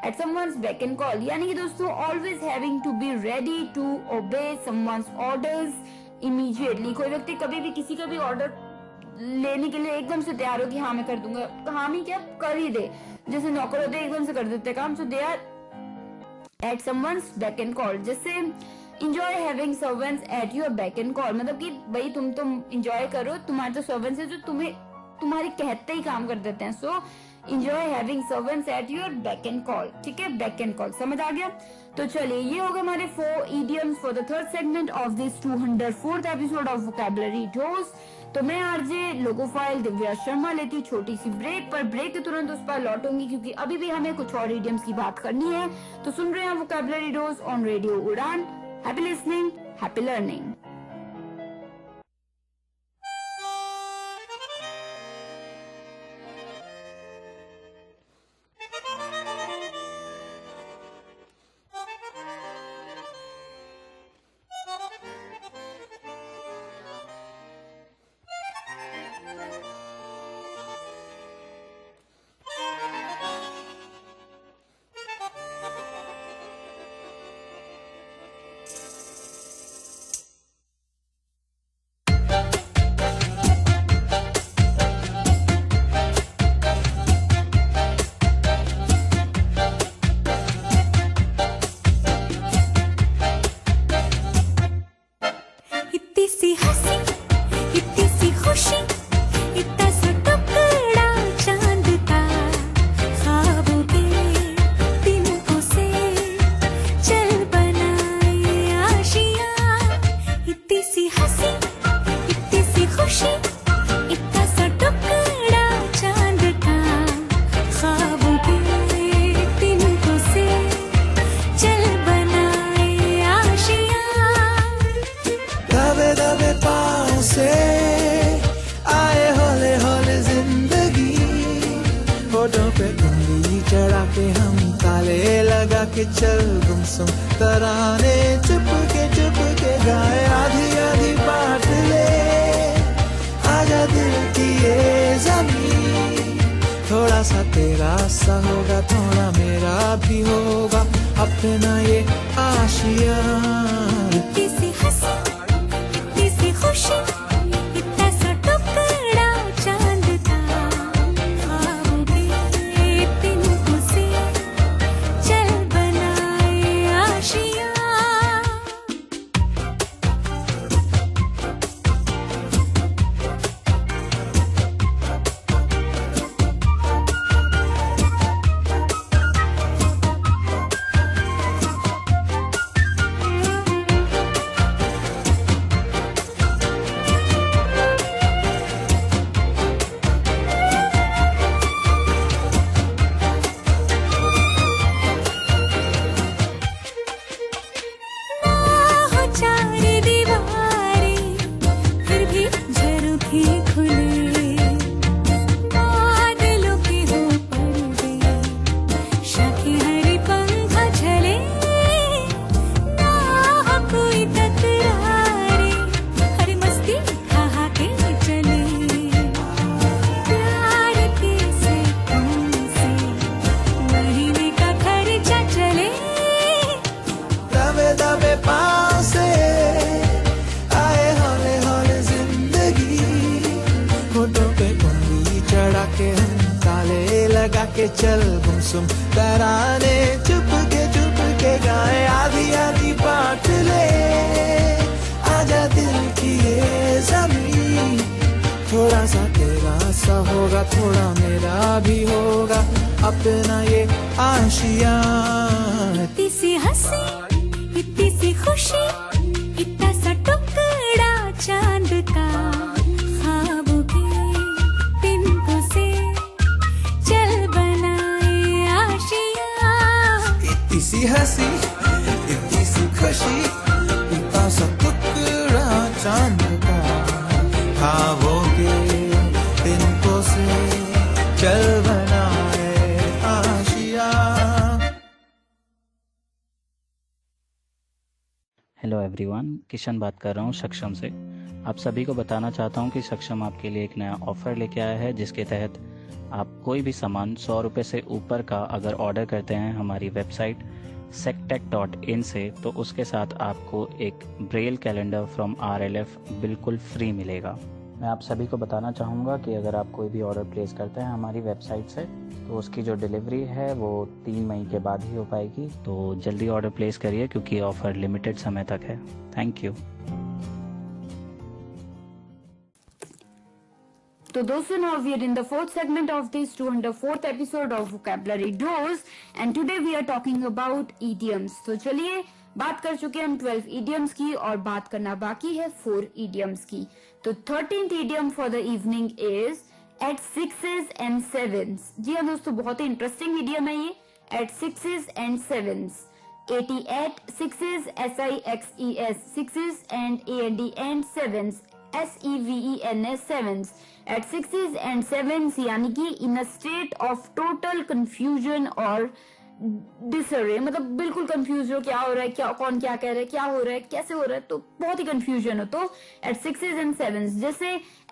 at someone's back and call यानी कि दोस्तों always having to be ready to obey someone's orders immediately। कोई व्यक्ति कभी भी किसी का भी ऑर्डर लेने के लिए एकदम से तैयार हो कि हाँ मैं कर दूंगा, हाँ नहीं क्या कर ही दे, जैसे नौकर होते एकदम से कर देते काम। So they are at someone's back and call। जैसे enjoy having servants at your back and call, मतलब कि भाई तुम enjoy करो, तुम्हारे तो servants है जो तुम्हें तुम्हारी कहते ही काम कर देते हैं। सो enjoy having servants at your back and call। ठीक है, back and call समझ आ गया? तो चलिए, ये हो गए हमारे 4 idioms for the third segment of this 204th episode of vocabulary dose। तो मैं आरजे लोगोफाइल दिव्या शर्मा लेती हूँ छोटी सी ब्रेक, पर ब्रेक के तुरंत उस पर लौटूंगी क्योंकि अभी भी हमें कुछ और idioms की बात करनी है। तो सुन रहे हैं vocabulary dose on रेडियो उड़ान। Happy listening, happy learning। के चल गुमसुम तराने चुप के गाए आधी आधी बात ले आजा दिल की ये ज़मीन। थोड़ा सा तेरा सा होगा थोड़ा मेरा भी होगा अपना ये आशिया। इतनी सी हंसी इतनी सी खुशी इतना सा टुकड़ा चांद था ख्वाब में तिनको से चल बनाए आशिया। होठों पे उंगली चढ़ा के हम ताले लगा के चल गुमसुम तराने चुप के गाए आधी आधी बात ले आजा दिल की ये ज़मीं थोड़ा सा तेरा सा होगा थोड़ा मेरा भी होगा अपना ये आशियाँ इतनी सी हंसी इतनी सी खुशी इतना सा टुकड़ा चांद का ख्वाबों के तिनको से चल बनाए आशियाँ इतनी सी हंसी इतनी सी खुशी इतना सा टुकड़ा चांद का ख्वाबों के तिनको से चल बनाए आशियाँ। हेलो एवरीवन, किशन बात कर रहा हूँ सक्षम से। आप सभी को बताना चाहता हूँ कि सक्षम आपके लिए एक नया ऑफर लेके आया है, जिसके तहत आप कोई भी सामान 100 रुपये से ऊपर का अगर ऑर्डर करते हैं हमारी वेबसाइट sectech.in से, तो उसके साथ आपको एक ब्रेल कैलेंडर फ्रॉम RLF बिल्कुल फ्री मिलेगा। मैं आप सभी को बताना चाहूँगा कि अगर आप कोई भी ऑर्डर प्लेस करते हैं हमारी वेबसाइट से, तो उसकी जो डिलीवरी है वो 3 मई के बाद ही हो पाएगी। तो जल्दी ऑर्डर प्लेस करिए क्योंकि ऑफर लिमिटेड समय तक है। Thank you. तो दोस्तों, now we are in the fourth segment of this 204th episode of Vocabulary Dose and today we are talking about idioms. तो चलिए बात कर चुके हैं हम 12 idioms की और बात करना बाकी है 4 idioms की। तो 13th idiom for the evening is at 6s and 7s। जी हाँ दोस्तों, बहुत ही इंटरेस्टिंग idiom है ये, at 6s and 7s। 88 6s SIXES 6s and AND and 7s SEVENS 7s। at 6s and 7s यानी कि in a state of total confusion और disarray, मतलब बिल्कुल कंफ्यूज हो, क्या हो रहा है, क्या कौन क्या कह रहा है, क्या हो रहा है, कैसे हो रहा है, तो बहुत ही कंफ्यूजन हो। तो at 6s and 7s, जैसे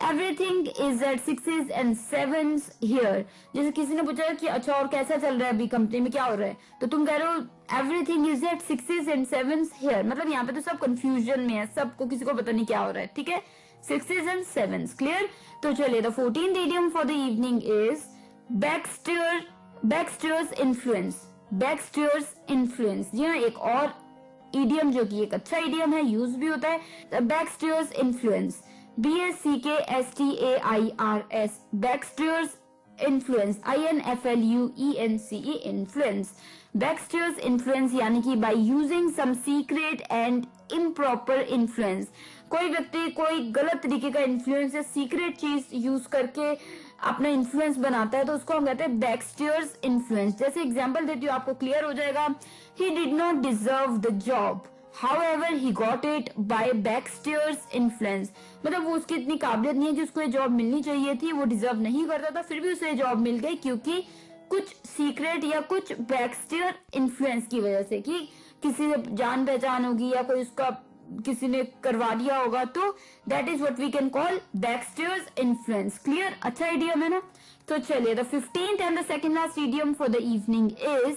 everything is at 6s and 7s here। जैसे किसी ने पूछा कि अच्छा और कैसा चल रहा है अभी कंपनी में, क्या हो रहा है, तो तुम कह रहे हो everything is at 6s and 7s here, मतलब यहाँ पे तो सब कंफ्यूजन में है, सबको किसी को पता नहीं क्या हो रहा है। ठीक है, 6s and 7s क्लियर। तो चलिए, the 14th idiom for the evening is backstairs influence। backstairs influence, जी हाँ, एक और idiom जो कि एक अच्छा idiom है, यूज भी होता है। backstairs influence BACKSTAIRS backstairs influence INFLUENCE influence। backstairs influence यानी कि by using some secret and improper influence, कोई व्यक्ति कोई गलत तरीके का इन्फ्लुएंस या सीक्रेट चीज यूज करके अपना इन्फ्लुएंस बनाता है, तो उसको हम कहते हैं बैकस्टेयर्स इन्फ्लुएंस। जैसे एग्जांपल देती हूँ, आपको क्लियर हो जाएगा। He did not deserve the job, however he got it by backstairs influence, मतलब वो उसकी इतनी काबिलियत नहीं है कि उसको ये जॉब मिलनी चाहिए थी, वो डिजर्व नहीं करता था, फिर भी उसे ये जॉब मिल गई क्योंकि कुछ सीक्रेट या कुछ बैकस्टेयर इन्फ्लुएंस की वजह से, कि किसी से जान पहचान होगी या कोई उसका किसी ने करवा दिया होगा, तो that is what we can call backstairs influence. Clear, अच्छा इडियम है ना। तो चलिए, the 15th and the second last idiom for the evening is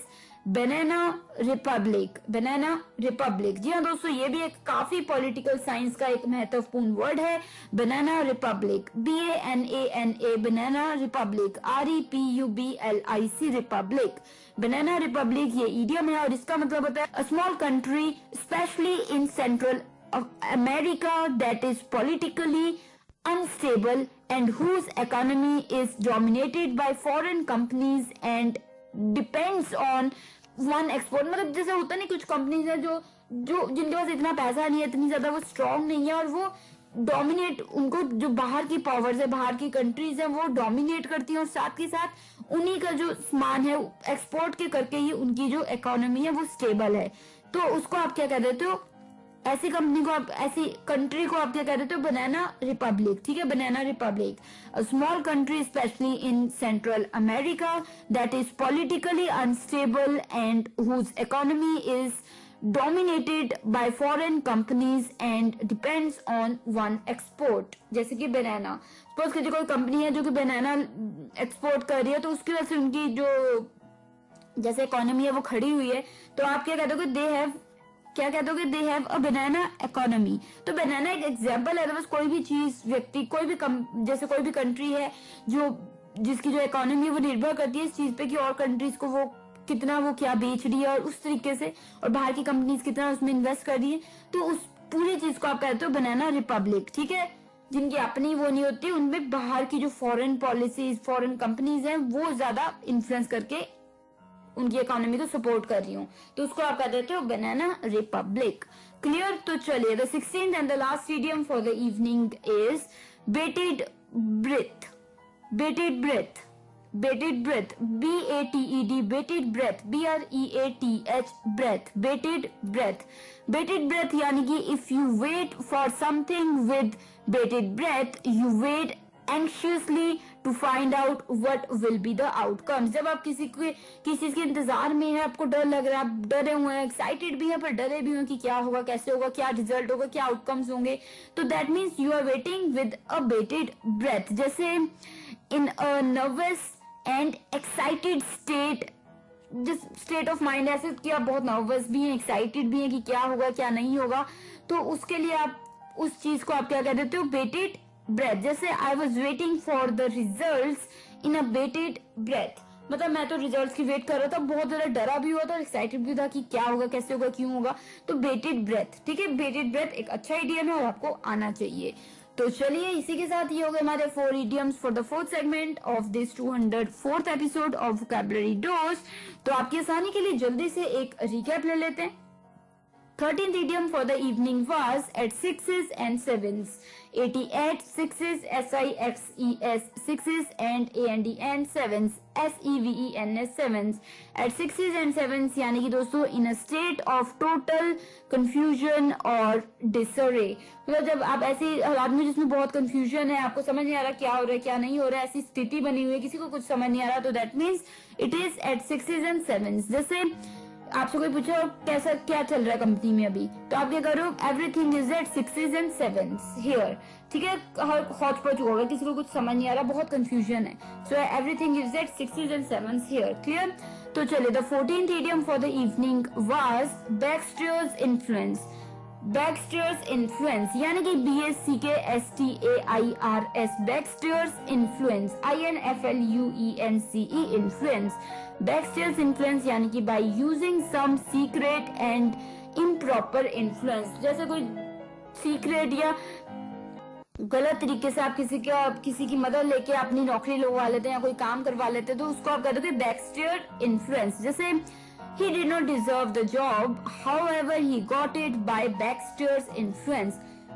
banana republic. Banana republic, जी हाँ दोस्तों, ये भी एक काफी पॉलिटिकल साइंस का एक महत्वपूर्ण वर्ड है। Banana republic BANANA banana republic REPUBLIC republic. Banana republic ये इडियम है और इसका मतलब होता है a small country specially in central America that is politically unstable and whose economy is dominated by foreign companies and depends on one export. मतलब जैसे होता नहीं, कुछ कंपनीज है जो जिनके पास इतना पैसा नहीं है, इतनी ज्यादा वो स्ट्रांग नहीं है और वो डोमिनेट, उनको जो बाहर की पावर्स है, बाहर की कंट्रीज है, वो डोमिनेट करती है और साथ ही साथ उन्हीं का जो सामान है एक्सपोर्ट के करके ही उनकी जो इकोनॉमी है वो स्टेबल है। तो उसको आप क्या कह देते हो, ऐसी कंपनी को आप, ऐसी कंट्री को आप क्या कह देते हो, बनाना रिपब्लिक। ठीक है, banana republic, a small country specially in central America that is politically unstable and whose economy is dominated by foreign companies and depends on one export। जैसे कि बनाना, सपोज कीजिए कोई कंपनी है जो कि बनाना एक्सपोर्ट कर रही है, तो उसकी वजह से उनकी जो जैसे इकोनॉमी है वो खड़ी हुई है, तो आप क्या कहते हो कि दे हैव क्या कहते हो कि they have a banana economy. तो बनाना एक एग्जाम्पल है, बस कोई भी चीज, व्यक्ति, कोई भी जैसे कोई भी कंट्री है जिसकी जो इकोनॉमी वो निर्भर करती है इस चीज पे कि और कंट्रीज को वो कितना वो क्या बेच रही है और उस तरीके से, और बाहर की कंपनीज कितना उसमें इन्वेस्ट कर रही है, तो उस पूरी चीज को आप कहते हो बनाना रिपब्लिक। ठीक है, जिनकी अपनी वो नहीं होती, उनमें बाहर की जो फॉरेन पॉलिसीज, फॉरेन कंपनीज हैं वो ज्यादा इन्फ्लुएंस करके उनकी इकोनॉमी को सपोर्ट कर रही हूँ, तो उसको आप कह देते हो बनाना रिपब्लिक। क्लियर? तो चलिए, the 16th and the last idiom for the evening is bated breath. Bated breath, bated breath, BATED, bated breath, BREATH, breath, bated breath. Bated breath यानी कि if you wait for something with bated breath, you wait anxiously to find out what will be the outcomes. जब आप किसी चीज के इंतजार में है, आपको डर लग रहा है, आप डरे हुए हैं, एक्साइटेड भी हैं पर डरे भी हैं कि क्या होगा, कैसे होगा, क्या रिजल्ट होगा, क्या आउटकम्स होंगे, तो that means you are waiting with a bated breath. जैसे in a nervous and excited state, जिस स्टेट ऑफ माइंड ऐसे कि आप बहुत नर्वस भी हैं, एक्साइटेड भी हैं कि क्या होगा क्या नहीं होगा, तो उसके लिए आप उस चीज को आप क्या कह देते हो, बेटेड ब्रेथ। जैसे I was waiting for the results in a bated breath, मतलब मैं तो रिजल्ट्स की वेट कर रहा था, बहुत ज्यादा डरा भी हुआ था, एक्साइटेड भी था कि क्या होगा, कैसे होगा, क्यों होगा, तो बेटेड ब्रेथ। ठीक है, बेटेड ब्रेथ एक अच्छा इडियम है और आपको आना चाहिए। तो चलिए, इसी के साथ ये हो गए हमारे 4 idioms for the 4th segment of this 204th episode of vocabulary dose. तो आपकी आसानी के लिए जल्दी से एक रिकैप ले लेते हैं। 13th idiom for the evening was at 6s and 7s. 88 6s, SIXES 6s and ANDN 7s, SEVENS 7s. At 6s and 7s यानी कि दोस्तों in a state of total confusion or disarray. मतलब जब आप ऐसी हालात में जिसमें बहुत कंफ्यूजन है, आपको समझ नहीं आ रहा क्या हो रहा है क्या नहीं हो रहा है, ऐसी स्थिति बनी हुई है, किसी को कुछ समझ नहीं आ रहा, तो that means it is at 6s and 7s. जैसे आपसे कोई पूछो कैसा क्या चल रहा है कंपनी में अभी, तो आप क्या करो, everything is at 6s and 7s here. ठीक है, हौच पौच होगा, किसी को कुछ समझ नहीं आ रहा, बहुत कंफ्यूजन है, so everything is at 6s and 7s here. Clear? तो चलिए, the 14th idiom for the evening was backstairs influence. Backstairs influence यानी कि BACKSTAIRS, backstairs influence, INFLUENCE influence. Backstairs influence यानी कि by using some secret and improper influence. जैसे कोई secret या गलत तरीके से आप किसी की मदद लेके अपनी नौकरी लगवा लेते हैं या कोई काम करवा लेते हैं, तो उसको आप कहते हो बैकस्टेयर इन्फ्लुएंस। जैसे he did not deserve the job, however he got it by backstairs influence.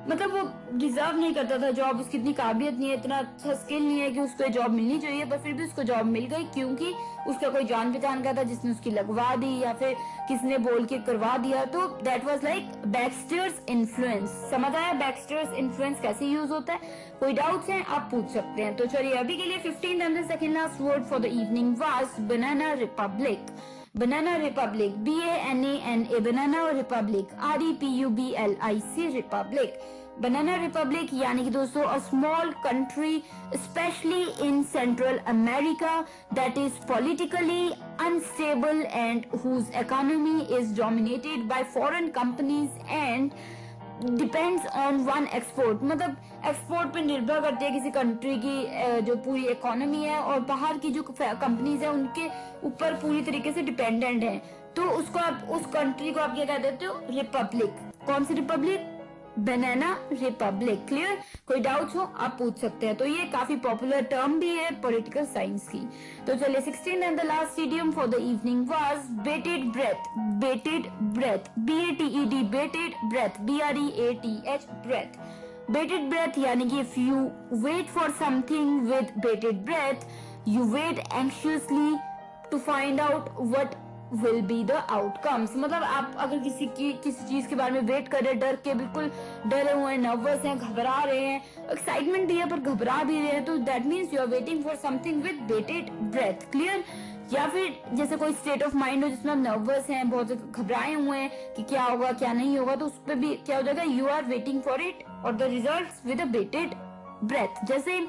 मतलब वो डिजर्व नहीं करता था जॉब, उसकी इतनी काबिलियत नहीं है, इतना अच्छा स्किल नहीं है कि उसको जॉब मिलनी चाहिए, पर फिर भी उसको जॉब मिल गई क्योंकि उसका कोई जान पहचान का था जिसने उसकी लगवा दी या फिर किसने बोल के करवा दिया, तो दैट वाज लाइक बैकस्टेयर्स इन्फ्लुएंस। समझ आया बैकस्टेयर्स इन्फ्लुएंस कैसे यूज होता है? कोई डाउट्स हैं आप पूछ सकते हैं। तो चलिए, अभी के लिए 15th and the second last word for the evening was banana republic. Banana Republic, BANANA, Banana Republic, REPUBLIC Republic. Banana Republic यानी कि दोस्तों a small country, especially in Central America, that is politically unstable and whose economy is dominated by foreign companies and depends on one export, मतलब export पे निर्भर करती है किसी country की जो पूरी इकोनॉमी है, और बाहर की जो कंपनीज है उनके ऊपर पूरी तरीके से डिपेंडेंट है, तो उसको आप उस कंट्री को आप क्या कह देते हो, रिपब्लिक। कौन सी रिपब्लिक? Banana Republic. क्लियर? कोई डाउट हो आप पूछ सकते हैं। तो ये काफी पॉपुलर टर्म भी है पॉलिटिकल साइंस की। तो चलिए, 16th and the last idiom for the evening was bated breath. Bated breath, BATED, bated breath, BREATH, breath. Bated breath यानी कि if you wait for something with bated breath, you wait anxiously to find out what will be the outcomes। मतलब आप अगर किसी चीज के बारे में वेट कर रहे हैं, डर के बिल्कुल डरे हुए हैं, नर्वस हैं, घबरा रहे हैं, एक्साइटमेंट भी है पर घबरा भी रहे हैं, तो that means you are waiting for something with bated breath. Clear? या फिर जैसे कोई स्टेट ऑफ माइंड हो जिसमें आप नर्वस हैं, बहुत घबराए हुए हैं कि क्या होगा क्या नहीं होगा, तो उस पर भी क्या हो जाएगा, you are waiting for it और the result with a bated breath. जैसे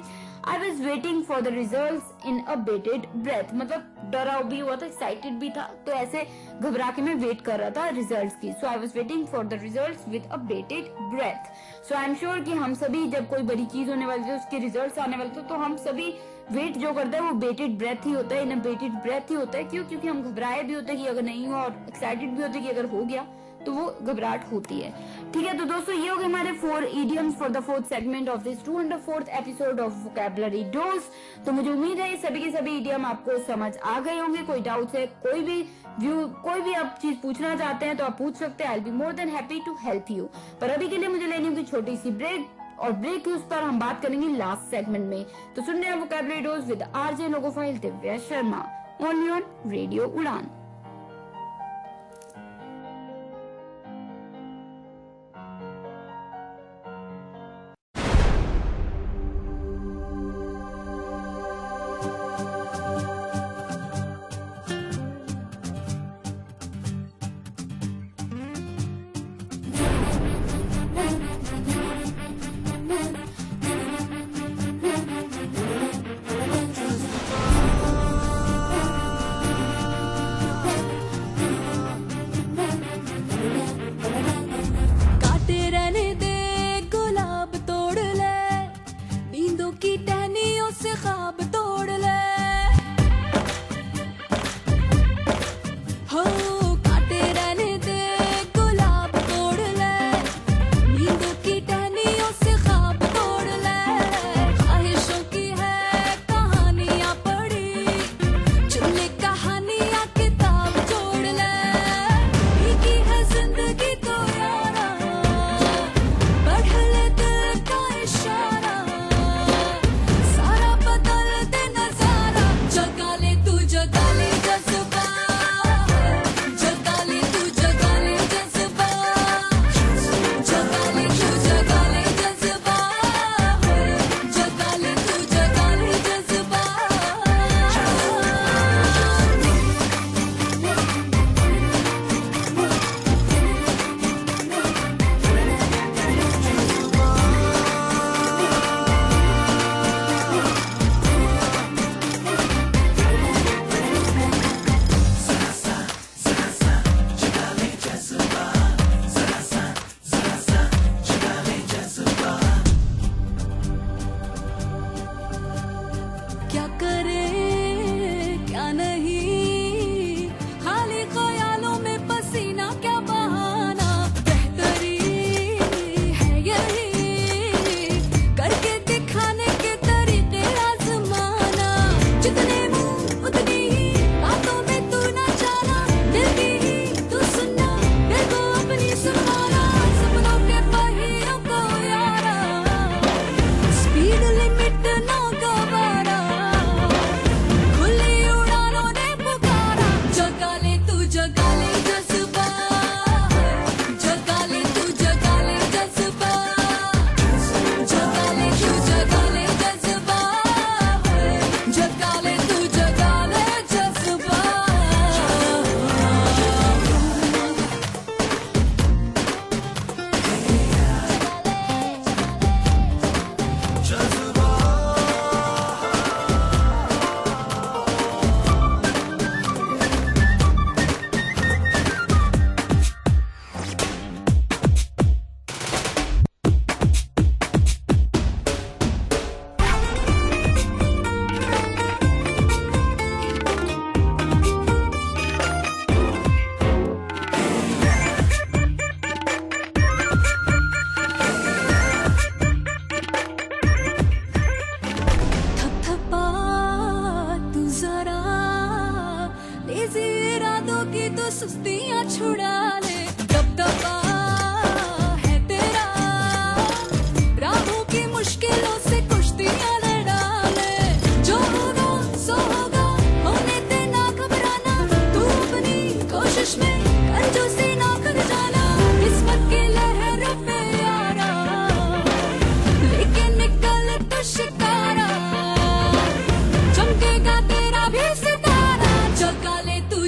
I was waiting for the result in a bated breath, मतलब डरा भी हुआ था, एक्साइटेड भी था, तो ऐसे घबरा के मैं वेट कर रहा था रिजल्ट्स की। So I was waiting for the results with a bated breath. So I am sure कि हम सभी जब कोई बड़ी चीज होने वाली थी, उसके रिजल्ट्स आने वाले थे, तो हम सभी वेट जो करते हैं वो बेटेड ब्रेथ ही होता है, इन अ बेटेड ब्रेथ ही होता है। क्यों? क्योंकि हम घबराए भी होते हैं कि अगर नहीं हुआ, और एक्साइटेड भी होते हैं कि अगर हो गया, तो वो घबराहट होती है। ठीक है, तो दोस्तों ये हो गए हमारे 4 idioms for the 4th segment of this 204th episode of vocabulary dose. तो मुझे उम्मीद है सभी के सभी इडियम आपको समझ आ गए होंगे। कोई डाउट है, कोई भी आप चीज पूछना चाहते हैं तो आप पूछ सकते हैं। I will be more than happy to help you. पर अभी के लिए मुझे लेनी होगी छोटी सी ब्रेक, और ब्रेक की उस पर हम बात करेंगे लास्ट सेगमेंट में। तो सुन रहे हैं vocabulary dose with RJ logophile Divya Sharma, only on radio Udaan.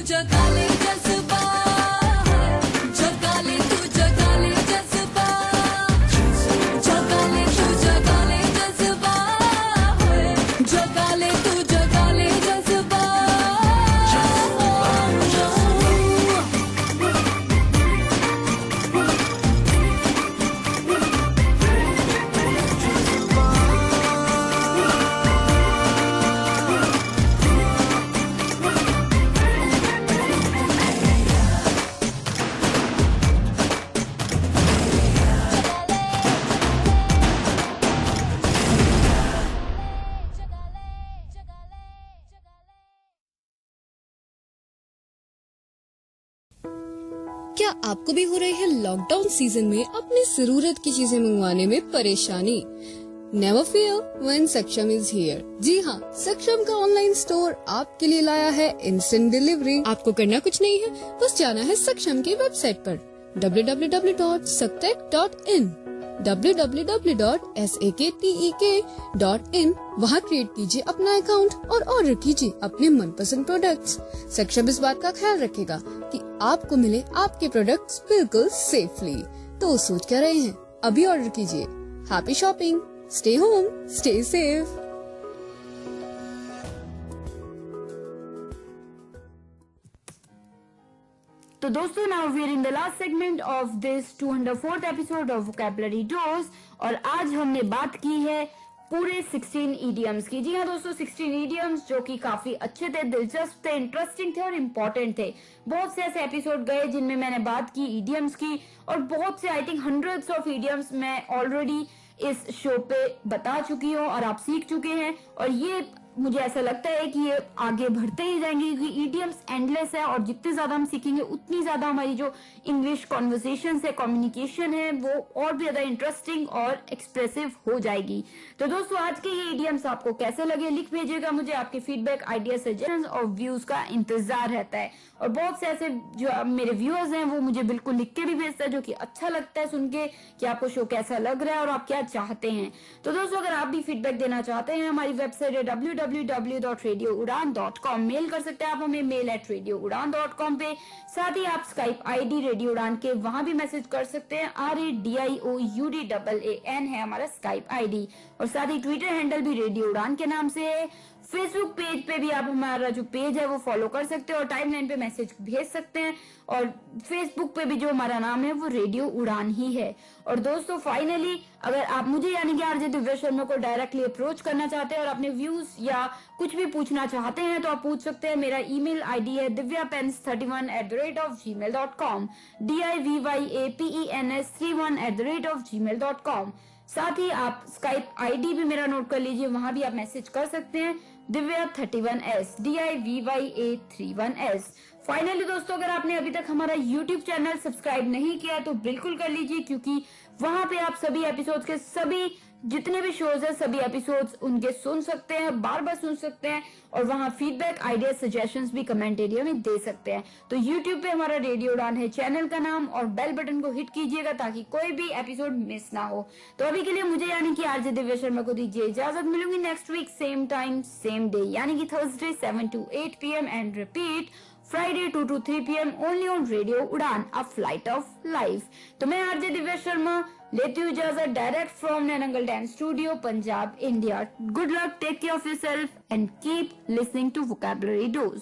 जगा ले जज्बा, जगा ले तू आपको भी हो रही है लॉकडाउन सीजन में अपनी जरूरत की चीजें मंगवाने में परेशानी? नेवर फियर व्हेन सक्षम इज हियर। जी हाँ, सक्षम का ऑनलाइन स्टोर आपके लिए लाया है इंस्टेंट डिलीवरी। आपको करना कुछ नहीं है, बस जाना है सक्षम की वेबसाइट पर www.saktek.in www.saktek.in। वहाँ क्रिएट कीजिए अपना अकाउंट और ऑर्डर कीजिए अपने मनपसंद प्रोडक्ट्स। सक्षम इस बात का ख्याल रखेगा कि आपको मिले आपके प्रोडक्ट्स बिल्कुल सेफली। तो सोच क्या रहे हैं, अभी ऑर्डर कीजिए। Happy shopping, stay home, stay safe. तो दोस्तों, now we are in the last segment of this 204th episode of vocabulary dose और आज हमने बात की है पूरे 16 इडियम्स की। जी हाँ दोस्तों, 16 इडियम्स जो कि काफी अच्छे थे, दिलचस्प थे, इंटरेस्टिंग थे और इम्पोर्टेंट थे। बहुत से ऐसे एपिसोड गए जिनमें मैंने बात की इडियम्स की और बहुत से, I think hundreds of idioms मैं ऑलरेडी इस शो पे बता चुकी हूँ और आप सीख चुके हैं। और ये मुझे ऐसा लगता है कि ये आगे बढ़ते ही जाएंगे क्योंकि इडियम्स एंडलेस है और जितने ज्यादा हम सीखेंगे उतनी ज्यादा हमारी जो इंग्लिश कॉन्वर्सेशन है, कम्युनिकेशन है, वो और भी ज्यादा इंटरेस्टिंग और एक्सप्रेसिव हो जाएगी। तो दोस्तों, आज के ये इडियम्स आपको कैसे लगे लिख भेजिएगा मुझे। आपके फीडबैक, आइडिया, सजेशंस और व्यूज का इंतजार रहता है। और बहुत से ऐसे जो मेरे व्यूअर्स हैं वो मुझे बिल्कुल लिख के भी भेजता है, जो कि अच्छा लगता है सुन के कि आपको शो कैसा लग रहा है और आप क्या चाहते हैं। तो दोस्तों, अगर आप भी फीडबैक देना चाहते हैं, हमारी वेबसाइट है www.radioudan.com। मेल कर सकते हैं आप हमें mail@radioudan.com पे। साथ ही आप स्काइप आईडी रेडियो उड़ान के वहां भी मैसेज कर सकते हैं। RADIOUDAAN है हमारा स्काइप आईडी। और साथ ही ट्विटर हैंडल भी रेडियो उड़ान के नाम से है। फेसबुक पेज पे भी आप हमारा जो पेज है वो फॉलो कर सकते हैं और टाइमलाइन पे मैसेज भेज सकते हैं। और फेसबुक पे भी जो हमारा नाम है वो रेडियो उड़ान ही है। और दोस्तों, फाइनली अगर आप मुझे यानी कि आरजे दिव्या शर्मा को डायरेक्टली अप्रोच करना चाहते हैं और अपने व्यूज या कुछ भी पूछना चाहते हैं तो आप पूछ सकते हैं। मेरा ईमेल आईडी है divyapens31@gmail.com, divyapens31@gmail.com। साथ ही आप स्काइप आईडी भी मेरा नोट कर लीजिए, वहां भी आप मैसेज कर सकते हैं, Divya31S, DIVYA31S। फाइनली दोस्तों, अगर आपने अभी तक हमारा यूट्यूब चैनल सब्सक्राइब नहीं किया तो बिल्कुल कर लीजिए क्योंकि वहां पे आप सभी एपिसोड्स के सभी जितने भी शोज है सभी एपिसोड्स उनके सुन सकते हैं, बार बार सुन सकते हैं और वहां फीडबैक, आइडिया, सजेशंस भी कमेंट एरिया में दे सकते हैं। तो यूट्यूब पे हमारा रेडियो उड़ान है चैनल का नाम और बेल बटन को हिट कीजिएगा ताकि कोई भी एपिसोड मिस ना हो। तो अभी के लिए मुझे यानी कि आरजे दिव्या शर्मा को दीजिए इजाजत। मिलूंगी next week same time same day यानी कि Thursday 7 to 8 PM and repeat Friday 2 to 3 PM only on Radio Udan, a flight of life। तो मैं आरजे दिव्या शर्मा लेती हूँ इजाजत डायरेक्ट फ्रॉम नैनंगल dance studio, Punjab, India. Good luck, take care of yourself and keep listening to vocabulary dose.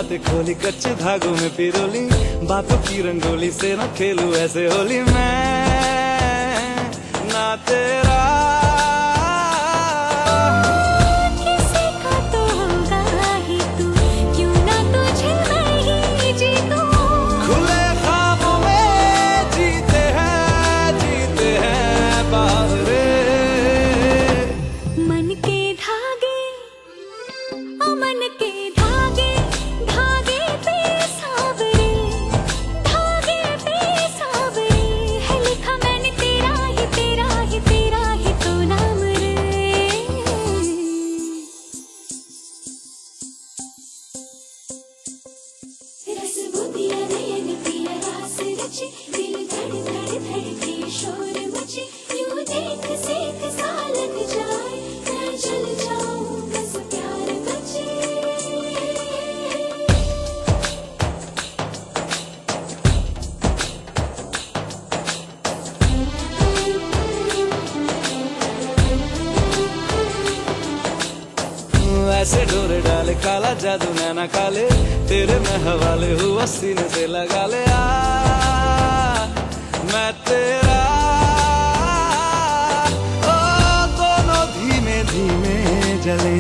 बातें खोली कच्चे धागों में पिरोली, बातों की रंगोली से न खेलूं ऐसे होली मैं ना तेरा। किसी का तो होगा ही तू, क्यों ना तुझे मैं ही जीतूं। खुले ख्वाबों में जीते हैं बावरे। मन के धागे, ओ मन के धागे, धागे पे सावरे, धागे पे सावरे है लिखा मैंने तेरा ही तेरा ही तेरा ही तो नाम रे। रस बुदिया नयन पिया रास रचे, दिल धड़ धड़ धड़के शोर मचे, यूं देख सेक सा लग जाए, मैं जल जाऊं बस प्यार बचे। ऐसे डोरे डाले काला जादू नैना काले, तेरे मैं हवाले हुआ सीने से लगा ले आ मैं तेरा। ओ दोनों धीमे धीमे जले